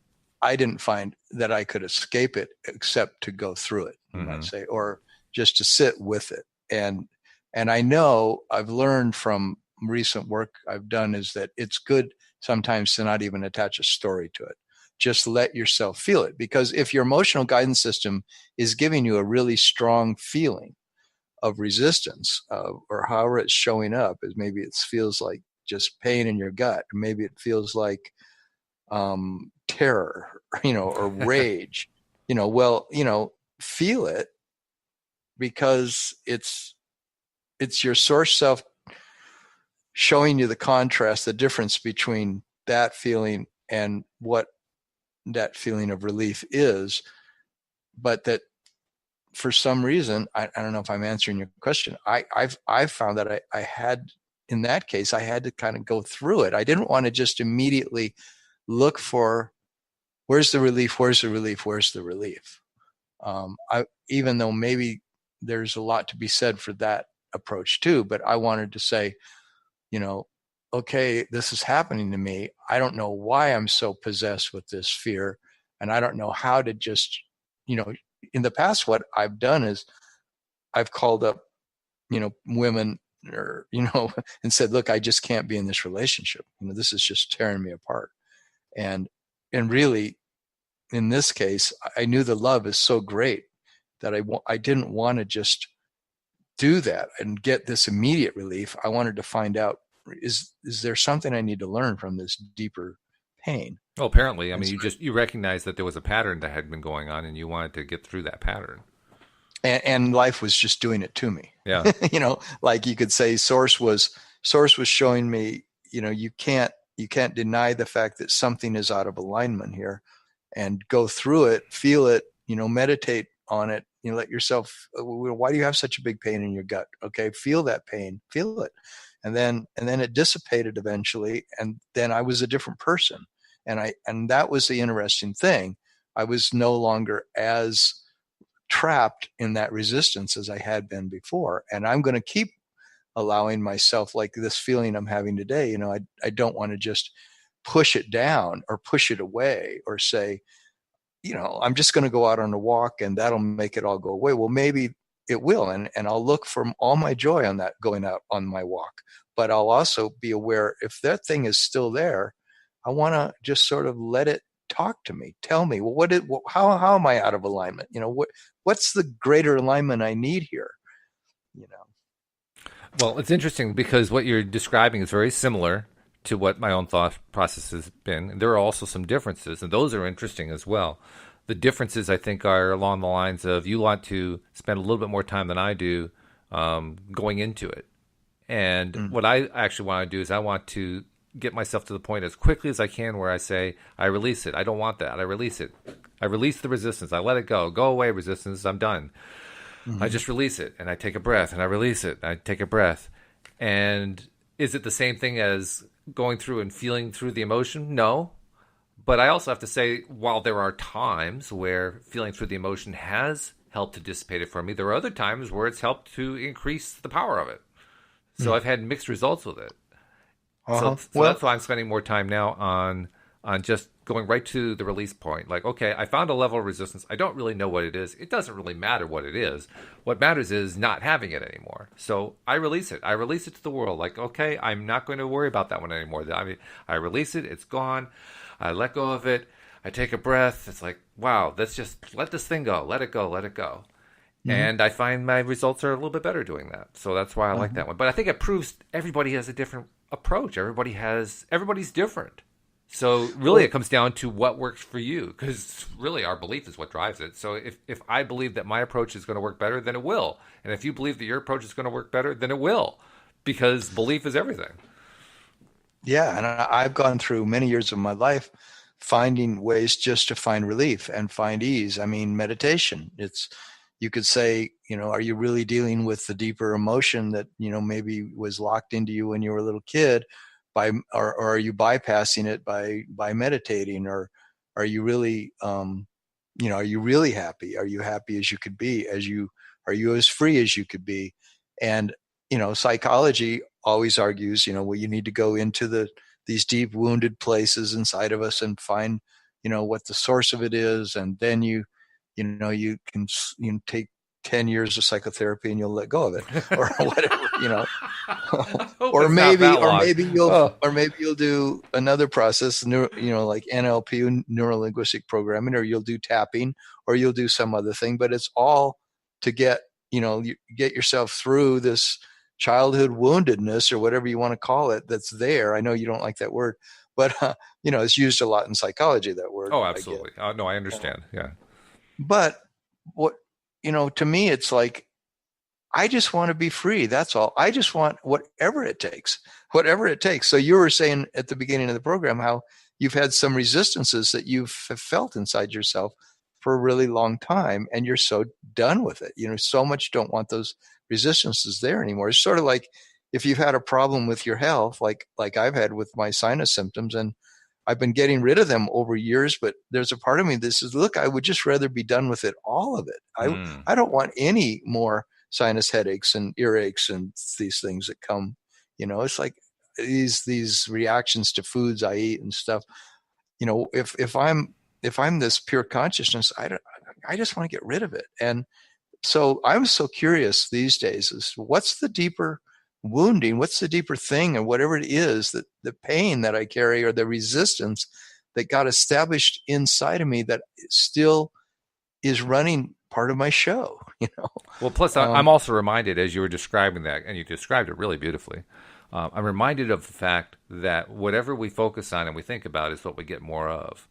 [SPEAKER 2] I didn't find that I could escape it except to go through it, you might say, or just to sit with it. And I know I've learned from recent work I've done is that it's good sometimes to not even attach a story to it. Just let yourself feel it. Because if your emotional guidance system is giving you a really strong feeling of resistance, or however it's showing up, is maybe it feels like just pain in your gut, or maybe it feels like terror, or rage, feel it, because it's your source self showing you the contrast, the difference between that feeling and what that feeling of relief is. But that for some reason, I don't know if I'm answering your question. I've found that I had, in that case, I had to kind of go through it. I didn't want to just immediately look for, where's the relief? Where's the relief? Where's the relief? Even though maybe there's a lot to be said for that approach too, but I wanted to say, okay, this is happening to me. I don't know why I'm so possessed with this fear. And I don't know how to just, in the past, what I've done is I've called up, women, or, and said, look, I just can't be in this relationship. This is just tearing me apart. And really, in this case, I knew the love is so great that I didn't want to just do that and get this immediate relief. I wanted to find out, is there something I need to learn from this deeper pain?
[SPEAKER 1] Well, apparently, I mean, you recognized that there was a pattern that had been going on, and you wanted to get through that pattern.
[SPEAKER 2] And life was just doing it to me.
[SPEAKER 1] Yeah.
[SPEAKER 2] Like you could say, Source was showing me, you can't deny the fact that something is out of alignment here, and go through it, feel it, meditate on it. Let yourself, why do you have such a big pain in your gut? Okay. Feel that pain, feel it. And then it dissipated eventually. And then I was a different person. And that was the interesting thing. I was no longer as trapped in that resistance as I had been before. And I'm going to keep allowing myself, like this feeling I'm having today, I don't want to just push it down or push it away or say, I'm just going to go out on a walk and that'll make it all go away. Well, maybe it will. And I'll look for all my joy on that, going out on my walk. But I'll also be aware, if that thing is still there, I want to just sort of let it talk to me, tell me, well, how am I out of alignment? What's the greater alignment I need here?
[SPEAKER 1] Well, it's interesting because what you're describing is very similar to what my own thought process has been. There are also some differences, and those are interesting as well. The differences, I think, are along the lines of, you want to spend a little bit more time than I do going into it. And what I actually want to do is I want to get myself to the point as quickly as I can where I say, I release it. I don't want that. I release it. I release the resistance. I let it go. Go away, resistance. I'm done. I just release it, and I take a breath, and I release it. I take a breath. And is it the same thing as going through and feeling through the emotion? No. But I also have to say, while there are times where feeling through the emotion has helped to dissipate it for me, there are other times where it's helped to increase the power of it. So I've had mixed results with it. So that's why I'm spending more time now on just going right to the release point. Like, okay, I found a level of resistance. I don't really know what it is. It doesn't really matter what it is. What matters is not having it anymore. So I release it. I release it to the world. Like, okay, I'm not going to worry about that one anymore. I release it. It's gone. I let go of it. I take a breath. It's like, wow, let's just let this thing go. Let it go. Let it go. And I find my results are a little bit better doing that. So that's why I like that one. But I think it proves everybody has a different approach. Everybody's different. So really, it comes down to what works for you, because really our belief is what drives it. So if I believe that my approach is going to work better, then it will. And if you believe that your approach is going to work better, then it will, because belief is everything.
[SPEAKER 2] Yeah, and I've gone through many years of my life finding ways just to find relief and find ease. I mean, meditation. It's, you could say, are you really dealing with the deeper emotion that, maybe was locked into you when you were a little kid or are you bypassing it by meditating, or are you really, are you really happy? Are you happy as you could be, are you as free as you could be? And, psychology always argues, well, you need to go into these deep wounded places inside of us and find, what the source of it is. And then you can take 10 years of psychotherapy and you'll let go of it, or whatever, or maybe you'll do another process, like NLP, neuro linguistic programming, or you'll do tapping, or you'll do some other thing. But it's all to get yourself through this childhood woundedness, or whatever you want to call it, that's there. I know you don't like that word, but it's used a lot in psychology, that word.
[SPEAKER 1] Oh, absolutely. No, I understand. Yeah.
[SPEAKER 2] But what, to me, it's like, I just want to be free. That's all. I just want whatever it takes. So you were saying at the beginning of the program how you've had some resistances that you've felt inside yourself for a really long time, and you're so done with it. So much don't want those resistances there anymore. It's sort of like if you've had a problem with your health, like I've had with my sinus symptoms, and I've been getting rid of them over years, but there's a part of me that says, look, I would just rather be done with it, all of it. I don't want any more sinus headaches and earaches and these things that come, it's like these reactions to foods I eat and stuff. If I'm this pure consciousness, I just want to get rid of it. And so I'm so curious these days is what's the deeper wounding, what's the deeper thing, or whatever it is, that the pain that I carry, or the resistance that got established inside of me that still is running part of my show,
[SPEAKER 1] Well, plus I'm also reminded, as you were describing that, and you described it really beautifully, I'm reminded of the fact that whatever we focus on and we think about is what we get more of.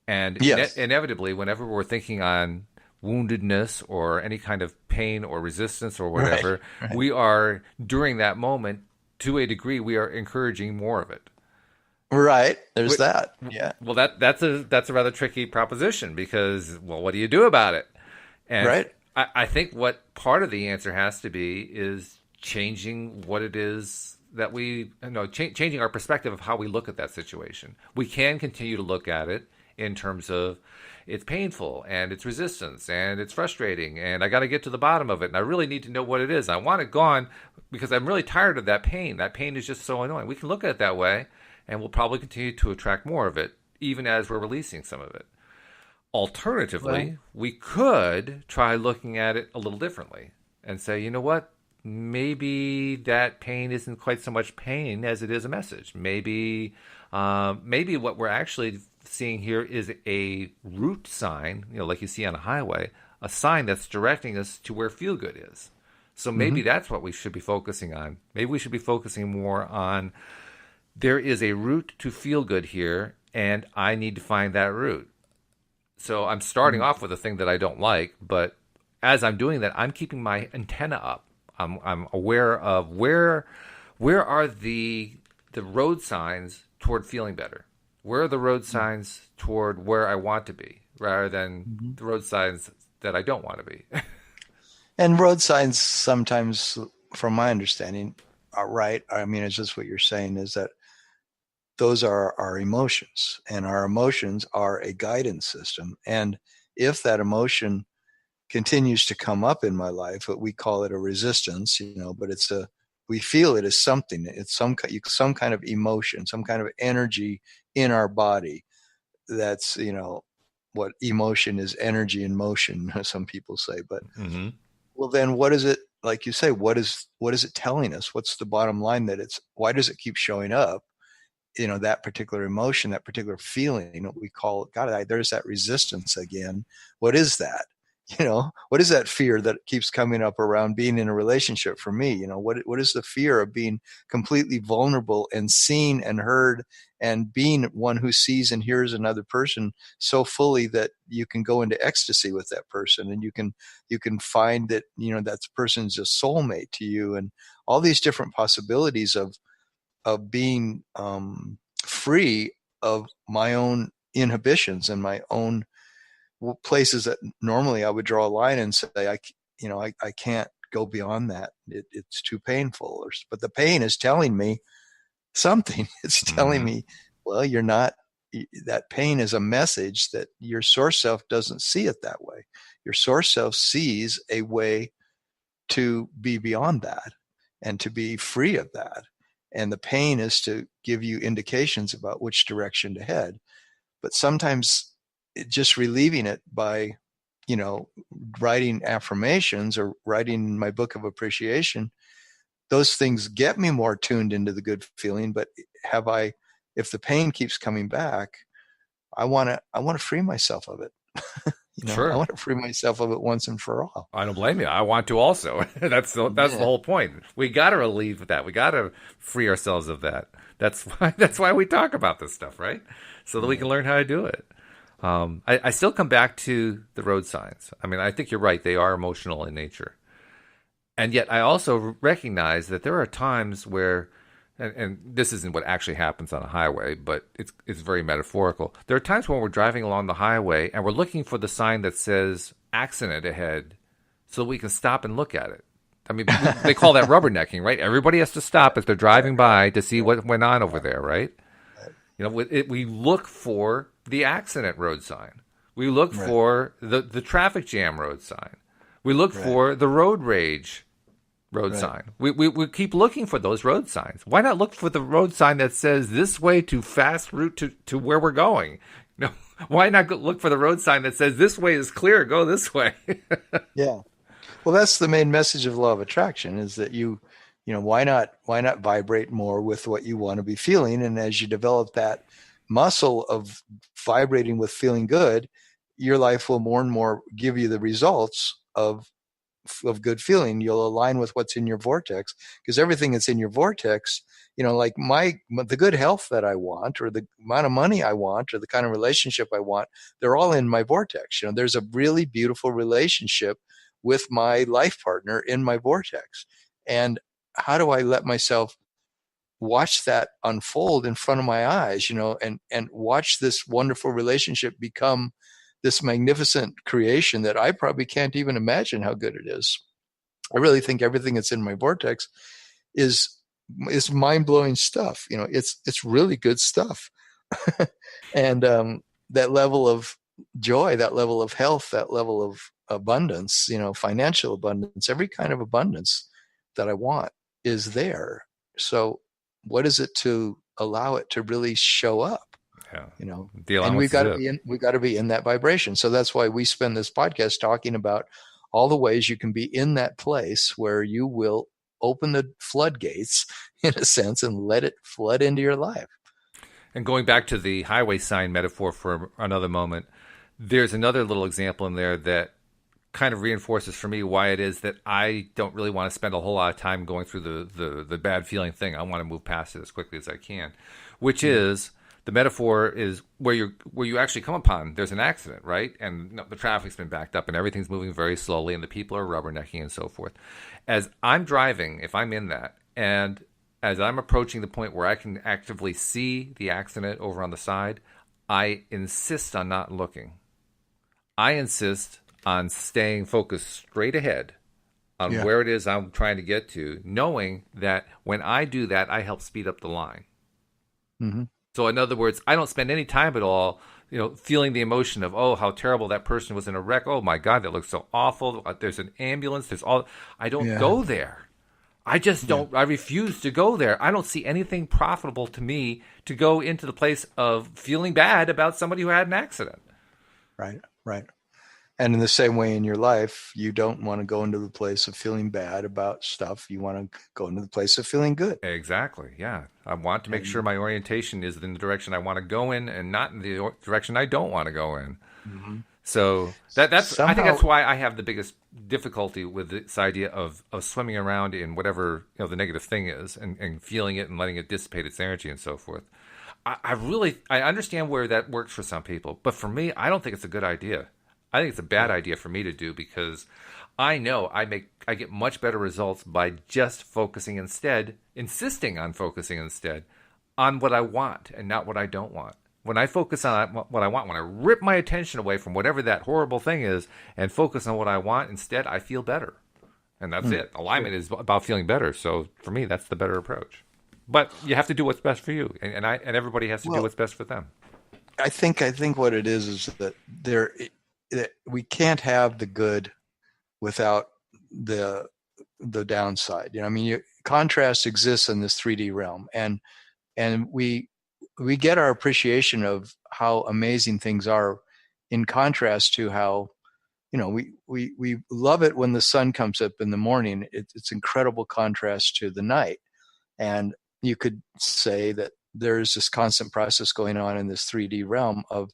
[SPEAKER 1] And
[SPEAKER 2] yes.
[SPEAKER 1] Inevitably, whenever we're thinking on woundedness or any kind of pain or resistance or whatever, right. We are, during that moment, to a degree, we are encouraging more of it.
[SPEAKER 2] Right. There's that. Yeah.
[SPEAKER 1] Well, that's a rather tricky proposition, because, well, what do you do about it? And
[SPEAKER 2] right.
[SPEAKER 1] I think what part of the answer has to be is changing what it is that we, changing our perspective of how we look at that situation. We can continue to look at it in terms of it's painful and it's resistance and it's frustrating and I got to get to the bottom of it and I really need to know what it is. I want it gone because I'm really tired of that pain. That pain is just so annoying. We can look at it that way, and we'll probably continue to attract more of it, even as we're releasing some of it. Alternatively, we could try looking at it a little differently and say, you know what? Maybe that pain isn't quite so much pain as it is a message. Maybe what we're actually seeing here is a route sign, like you see on a highway, a sign that's directing us to where feel good is. So maybe that's what we should be focusing on. Maybe we should be focusing more on, there is a route to feel good here, and I need to find that route. So I'm starting off with a thing that I don't like, but as I'm doing that, I'm keeping my antenna up. I'm aware of where are the road signs toward feeling better. Where are the road signs toward where I want to be, rather than the road signs that I don't want to be.
[SPEAKER 2] And road signs sometimes, from my understanding, are right. I mean, it's just what you're saying is that those are our emotions, and our emotions are a guidance system. And if that emotion continues to come up in my life, but we call it a resistance, but we feel it as something. It's some kind of emotion, some kind of energy in our body. That's, what emotion is, energy in motion, some people say. But well, then what is it, like you say, what is it telling us? What's the bottom line why does it keep showing up? That particular emotion, that particular feeling, we call it, God, there's that resistance again. What is that? What is that fear that keeps coming up around being in a relationship for me? What is the fear of being completely vulnerable and seen and heard, and being one who sees and hears another person so fully that you can go into ecstasy with that person, and you can find that that person's a soulmate to you, and all these different possibilities of being free of my own inhibitions and my own places that normally I would draw a line and say, I can't go beyond that. It's too painful. But the pain is telling me something. It's telling me, well, you're not. That pain is a message that your source self doesn't see it that way. Your source self sees a way to be beyond that and to be free of that. And the pain is to give you indications about which direction to head. But sometimes just relieving it by, writing affirmations or writing my book of appreciation, those things get me more tuned into the good feeling. But if the pain keeps coming back, I want to free myself of it.
[SPEAKER 1] Sure.
[SPEAKER 2] I want to free myself of it once and for all.
[SPEAKER 1] I don't blame you. I want to also. That's the whole point. We got to relieve that. We got to free ourselves of that. That's why we talk about this stuff, right? So that we can learn how to do it. I still come back to the road signs. I mean, I think you're right. They are emotional in nature. And yet I also recognize that there are times where, and this isn't what actually happens on a highway, but it's very metaphorical. There are times when we're driving along the highway and we're looking for the sign that says accident ahead so we can stop and look at it. I mean, they call that rubbernecking, right? Everybody has to stop as they're driving by to see what went on over there, right? We look for the accident road sign. We look for the traffic jam road sign. We look for the road rage road sign. We keep looking for those road signs. Why not look for the road sign that says this way to fast route to where we're going? Why not look for the road sign that says this way is clear, go this way?
[SPEAKER 2] Yeah. Well, that's the main message of law of attraction, is that why not vibrate more with what you want to be feeling? And as you develop that muscle of vibrating with feeling good, your life will more and more give you the results of good feeling. You'll align with what's in your vortex, because everything that's in your vortex, like the good health that I want, or the amount of money I want, or the kind of relationship I want, they're all in my vortex. There's a really beautiful relationship with my life partner in my vortex. And how do I let myself watch that unfold in front of my eyes, and watch this wonderful relationship become this magnificent creation that I probably can't even imagine how good it is. I really think everything that's in my vortex is mind-blowing stuff. It's really good stuff. And that level of joy, that level of health, that level of abundance, financial abundance, every kind of abundance that I want is there. So what is it to allow it to really show up?
[SPEAKER 1] Yeah.
[SPEAKER 2] And we've got to be in that vibration. So that's why we spend this podcast talking about all the ways you can be in that place where you will open the floodgates, in a sense, and let it flood into your life.
[SPEAKER 1] And going back to the highway sign metaphor for another moment, there's another little example in there that kind of reinforces for me why it is that I don't really want to spend a whole lot of time going through the bad feeling thing. I want to move past it as quickly as I can, which is the metaphor is where you actually come upon there's an accident, right? And the traffic's been backed up and everything's moving very slowly and the people are rubbernecking and so forth. As I'm driving, if I'm in that, and as I'm approaching the point where I can actively see the accident over on the side, I insist on not looking. I insist on staying focused straight ahead on where it is I'm trying to get to, knowing that when I do that, I help speed up the line.
[SPEAKER 2] Mm-hmm.
[SPEAKER 1] So in other words, I don't spend any time at all, feeling the emotion of, oh, how terrible that person was in a wreck. Oh my God, that looks so awful. There's an ambulance. I don't go there. I just don't, I refuse to go there. I don't see anything profitable to me to go into the place of feeling bad about somebody who had an accident.
[SPEAKER 2] Right. And in the same way in your life, you don't want to go into the place of feeling bad about stuff. You want to go into the place of feeling good.
[SPEAKER 1] Exactly. Yeah. I want to make sure my orientation is in the direction I want to go in and not in the direction I don't want to go in.
[SPEAKER 2] Mm-hmm.
[SPEAKER 1] So that's I think that's why I have the biggest difficulty with this idea of swimming around in whatever the negative thing is and feeling it and letting it dissipate its energy and so forth. I understand where that works for some people, but for me, I don't think it's a good idea. I think it's a bad idea for me to do, because I know I get much better results by just insisting on focusing instead on what I want and not what I don't want. When I focus on what I want, when I rip my attention away from whatever that horrible thing is and focus on what I want instead, I feel better. And that's it. Alignment is about feeling better. So for me, that's the better approach. But you have to do what's best for you, and everybody has to do what's best for them.
[SPEAKER 2] I think what it is that that we can't have the good without the downside. I mean, contrast exists in this 3D realm, and we get our appreciation of how amazing things are in contrast to how, we love it when the sun comes up in the morning. It's incredible contrast to the night. And you could say that there's this constant process going on in this 3D realm of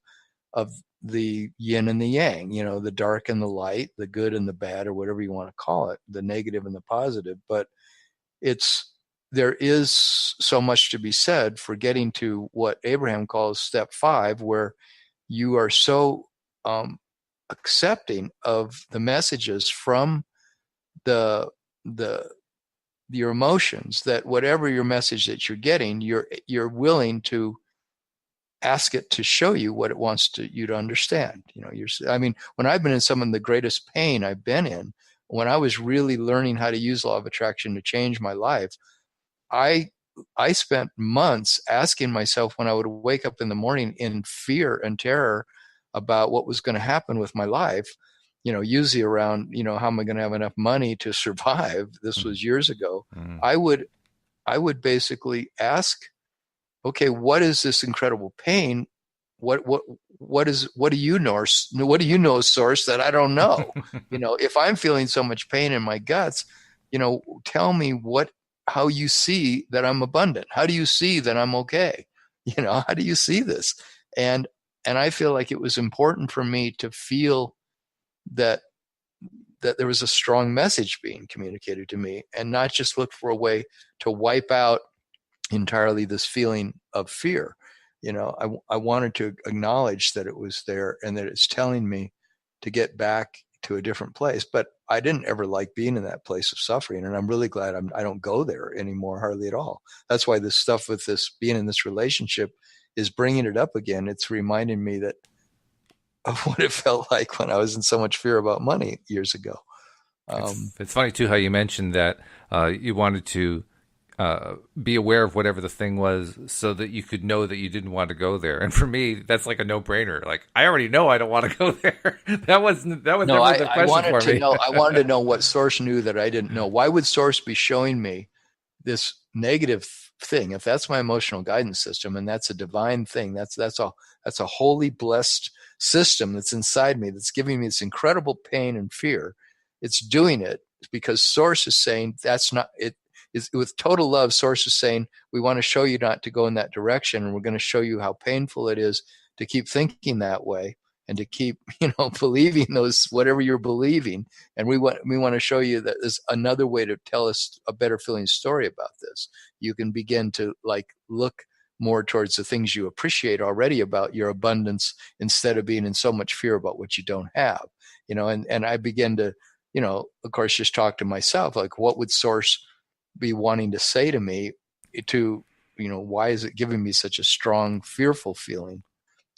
[SPEAKER 2] the yin and the yang, the dark and the light, the good and the bad, or whatever you want to call it, the negative and the positive. But there is so much to be said for getting to what Abraham calls step 5, where you are so accepting of the messages from your emotions that whatever your message that you're getting, you're willing to ask it to show you what it wants you to understand. When I've been in some of the greatest pain I've been in, when I was really learning how to use law of attraction to change my life, I spent months asking myself, when I would wake up in the morning in fear and terror about what was going to happen with my life, usually around, how am I going to have enough money to survive? This was years ago. I would basically ask, okay, what is this incredible pain? What do you know? What do you know, source, that I don't know? If I'm feeling so much pain in my guts, tell me how you see that I'm abundant. How do you see that I'm okay? How do you see this? And I feel like it was important for me to feel that there was a strong message being communicated to me, and not just look for a way to wipe out entirely this feeling of fear. I wanted to acknowledge that it was there and that it's telling me to get back to a different place. But I didn't ever like being in that place of suffering, and I'm really glad I don't go there anymore, hardly at all. That's why this stuff with this being in this relationship is bringing it up again. It's reminding me of what it felt like when I was in so much fear about money years ago.
[SPEAKER 1] It's funny too how you mentioned that you wanted to be aware of whatever the thing was so that you could know that you didn't want to go there. And for me, that's like a no-brainer. Like, I already know I don't want to go there. That was never the question for me.
[SPEAKER 2] I wanted to know what source knew that I didn't know. Why would source be showing me this negative thing? If that's my emotional guidance system, and that's a divine thing, that's a holy blessed system that's inside me, that's giving me this incredible pain and fear. It's doing it because source is saying that's not it. Is with total love, source is saying, we want to show you not to go in that direction, and we're going to show you how painful it is to keep thinking that way and to keep, believing those, whatever you're believing. And we want to show you that there's another way to tell us a better feeling story about this. You can begin to look more towards the things you appreciate already about your abundance, instead of being in so much fear about what you don't have, and I begin to, of course, just talk to myself, like, what would source be wanting to say to me to, why is it giving me such a strong, fearful feeling?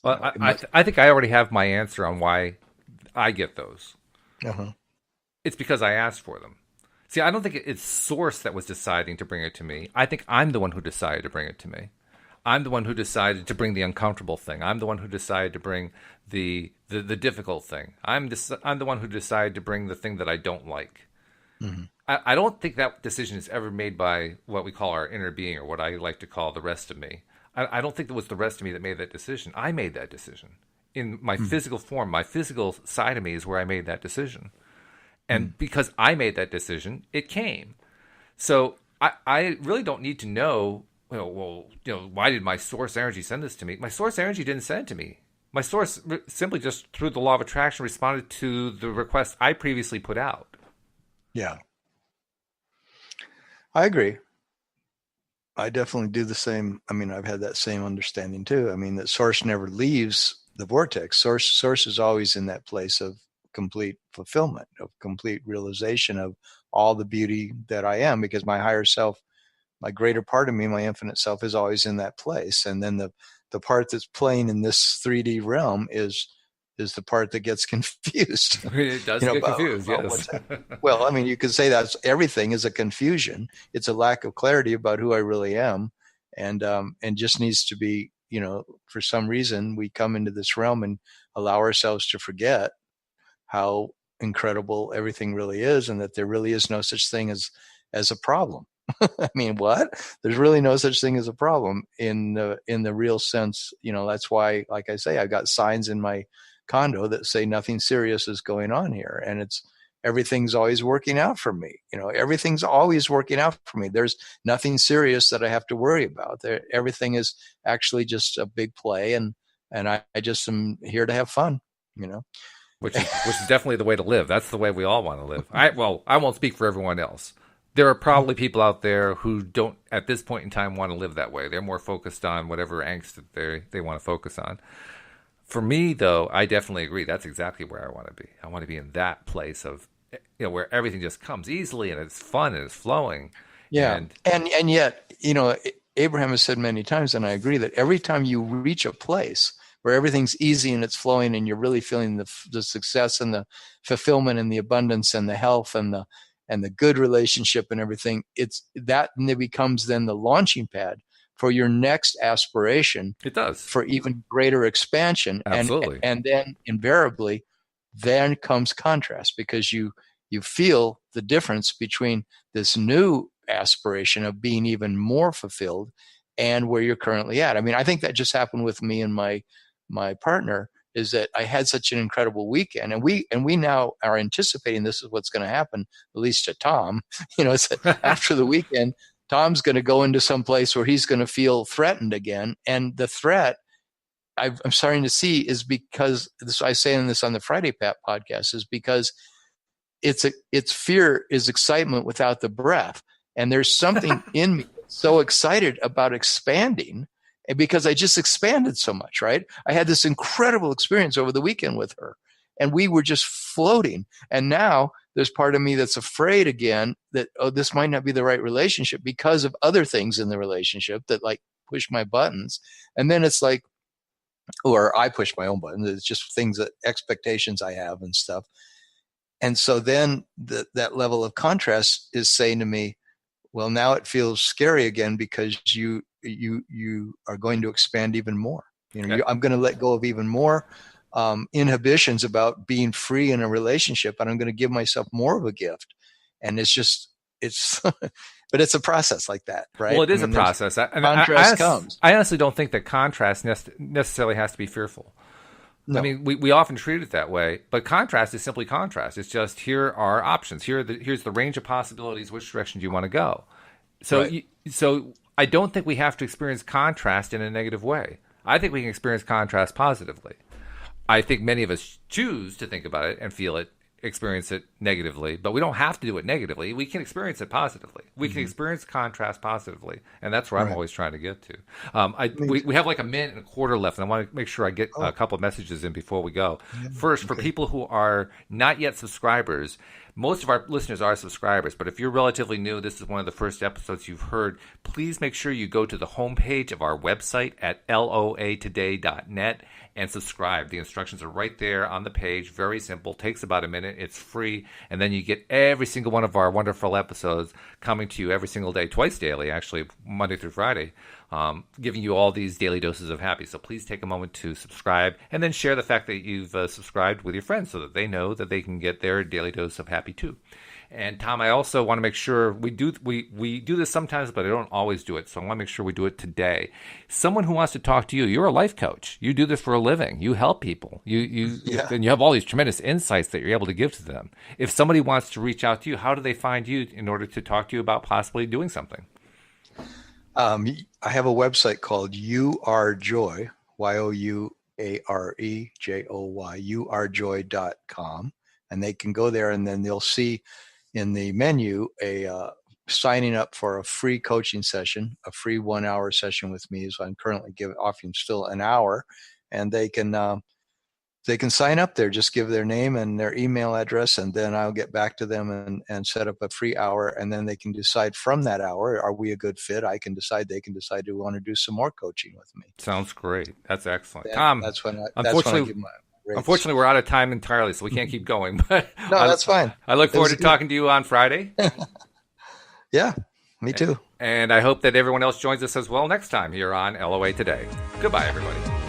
[SPEAKER 1] Well, I think I already have my answer on why I get those.
[SPEAKER 2] Uh-huh.
[SPEAKER 1] It's because I asked for them. See, I don't think it's source that was deciding to bring it to me. I think I'm the one who decided to bring it to me. I'm the one who decided to bring the uncomfortable thing. I'm the one who decided to bring the difficult thing. I'm the one who decided to bring the thing that I don't like. Mm-hmm. I don't think that decision is ever made by what we call our inner being, or what I like to call the rest of me. I don't think it was the rest of me that made that decision. I made that decision. In my physical form, my physical side of me is where I made that decision. And because I made that decision, it came. So I really don't need to know, why did my source energy send this to me? My source energy didn't send it to me. My source simply just through the law of attraction responded to the request I previously put out.
[SPEAKER 2] Yeah, I agree. I definitely do the same. I mean, I've had that same understanding too. I mean, that source never leaves the vortex. Source is always in that place of complete fulfillment, of complete realization of all the beauty that I am, because my higher self, my greater part of me, my infinite self, is always in that place. And then the part that's playing in this 3D realm is the part that gets confused.
[SPEAKER 1] It does get confused, yes.
[SPEAKER 2] Well, I mean, you could say that's everything is a confusion. It's a lack of clarity about who I really am, and just needs to be, for some reason we come into this realm and allow ourselves to forget how incredible everything really is, and that there really is no such thing as a problem. I mean, what? There's really no such thing as a problem in the real sense. That's why, like I say, I've got signs in my condo that say nothing serious is going on here, and everything's always working out for me. Everything's always working out for me. There's nothing serious that I have to worry about. Everything is actually just a big play, and I just am here to have fun.
[SPEAKER 1] Which is definitely the way to live. That's the way we all want to live. I won't speak for everyone else. There are probably people out there who don't, at this point in time, want to live that way. They're more focused on whatever angst that they want to focus on. For me, though, I definitely agree. That's exactly where I want to be. I want to be in that place of, where everything just comes easily and it's fun and it's flowing.
[SPEAKER 2] Yeah, and yet, Abraham has said many times, and I agree, that every time you reach a place where everything's easy and it's flowing, and you're really feeling the success and the fulfillment and the abundance and the health and the good relationship and everything, it becomes then the launching pad for your next aspiration.
[SPEAKER 1] It does.
[SPEAKER 2] For even greater expansion.
[SPEAKER 1] Absolutely.
[SPEAKER 2] And then invariably, then comes contrast, because you feel the difference between this new aspiration of being even more fulfilled and where you're currently at. I mean, I think that just happened with me and my partner, is that I had such an incredible weekend, and we now are anticipating this is what's going to happen, at least to Tom. It's after the weekend, Tom's going to go into some place where he's going to feel threatened again, and the threat I'm starting to see is because I say in this on the Friday Pat podcast, is because it's fear is excitement without the breath, and there's something in me so excited about expanding. And because I just expanded so much, right? I had this incredible experience over the weekend with her, and we were just floating. And now there's part of me that's afraid again that, this might not be the right relationship because of other things in the relationship that like push my buttons. And then it's like, or I push my own buttons. It's just things that expectations I have and stuff. And so then that level of contrast is saying to me, well, now it feels scary again, because you are going to expand even more. I'm going to let go of even more inhibitions about being free in a relationship, and I'm going to give myself more of a gift. And it's but it's a process like that, right?
[SPEAKER 1] Well, it is a process.
[SPEAKER 2] Contrast comes.
[SPEAKER 1] I honestly don't think that contrast necessarily has to be fearful. No. I mean, we often treat it that way, but contrast is simply contrast. It's just, here are options. Here's the range of possibilities. Which direction do you want to go? So, right. So I don't think we have to experience contrast in a negative way. I think we can experience contrast positively. I think many of us choose to think about it and feel it, experience it negatively, but we don't have to do it negatively. We can experience it positively. We can experience contrast positively, and that's where I'm always trying to get to. We have like a minute and a quarter left, and I want to make sure I get a couple of messages in before we go. First, for people who are not yet subscribers, most of our listeners are subscribers, but if you're relatively new, this is one of the first episodes you've heard, please make sure you go to the homepage of our website at loatoday.net and subscribe. The instructions are right there on the page. Very simple. Takes about a minute. It's free. And then you get every single one of our wonderful episodes coming to you every single day, twice daily, actually, Monday through Friday, giving you all these daily doses of happy. So please take a moment to subscribe, and then share the fact that you've subscribed with your friends so that they know that they can get their daily dose of happy too. And Tom, I also want to make sure we do this sometimes, but I don't always do it. So I want to make sure we do it today. Someone who wants to talk to you, you're a life coach. You do this for a living. You help people. And you have all these tremendous insights that you're able to give to them. If somebody wants to reach out to you, how do they find you in order to talk to you about possibly doing something?
[SPEAKER 2] I have a website called You Are Joy, arejoy.com, and they can go there, and then they'll see in the menu a signing up for a free coaching session, a free 1 hour session with me. So I'm currently offering still an hour, and they can sign up there. Just give their name and their email address, and then I'll get back to them and set up a free hour, and then they can decide from that hour, are we a good fit? They can decide do we want to do some more coaching with me.
[SPEAKER 1] Sounds great. That's excellent.
[SPEAKER 2] Then,
[SPEAKER 1] Tom,
[SPEAKER 2] that's when I give my rates.
[SPEAKER 1] Unfortunately, we're out of time entirely, so we can't keep going. But
[SPEAKER 2] no, that's fine.
[SPEAKER 1] I look forward to talking to you on Friday.
[SPEAKER 2] Yeah, me too.
[SPEAKER 1] And I hope that everyone else joins us as well next time here on LOA Today. Goodbye, everybody.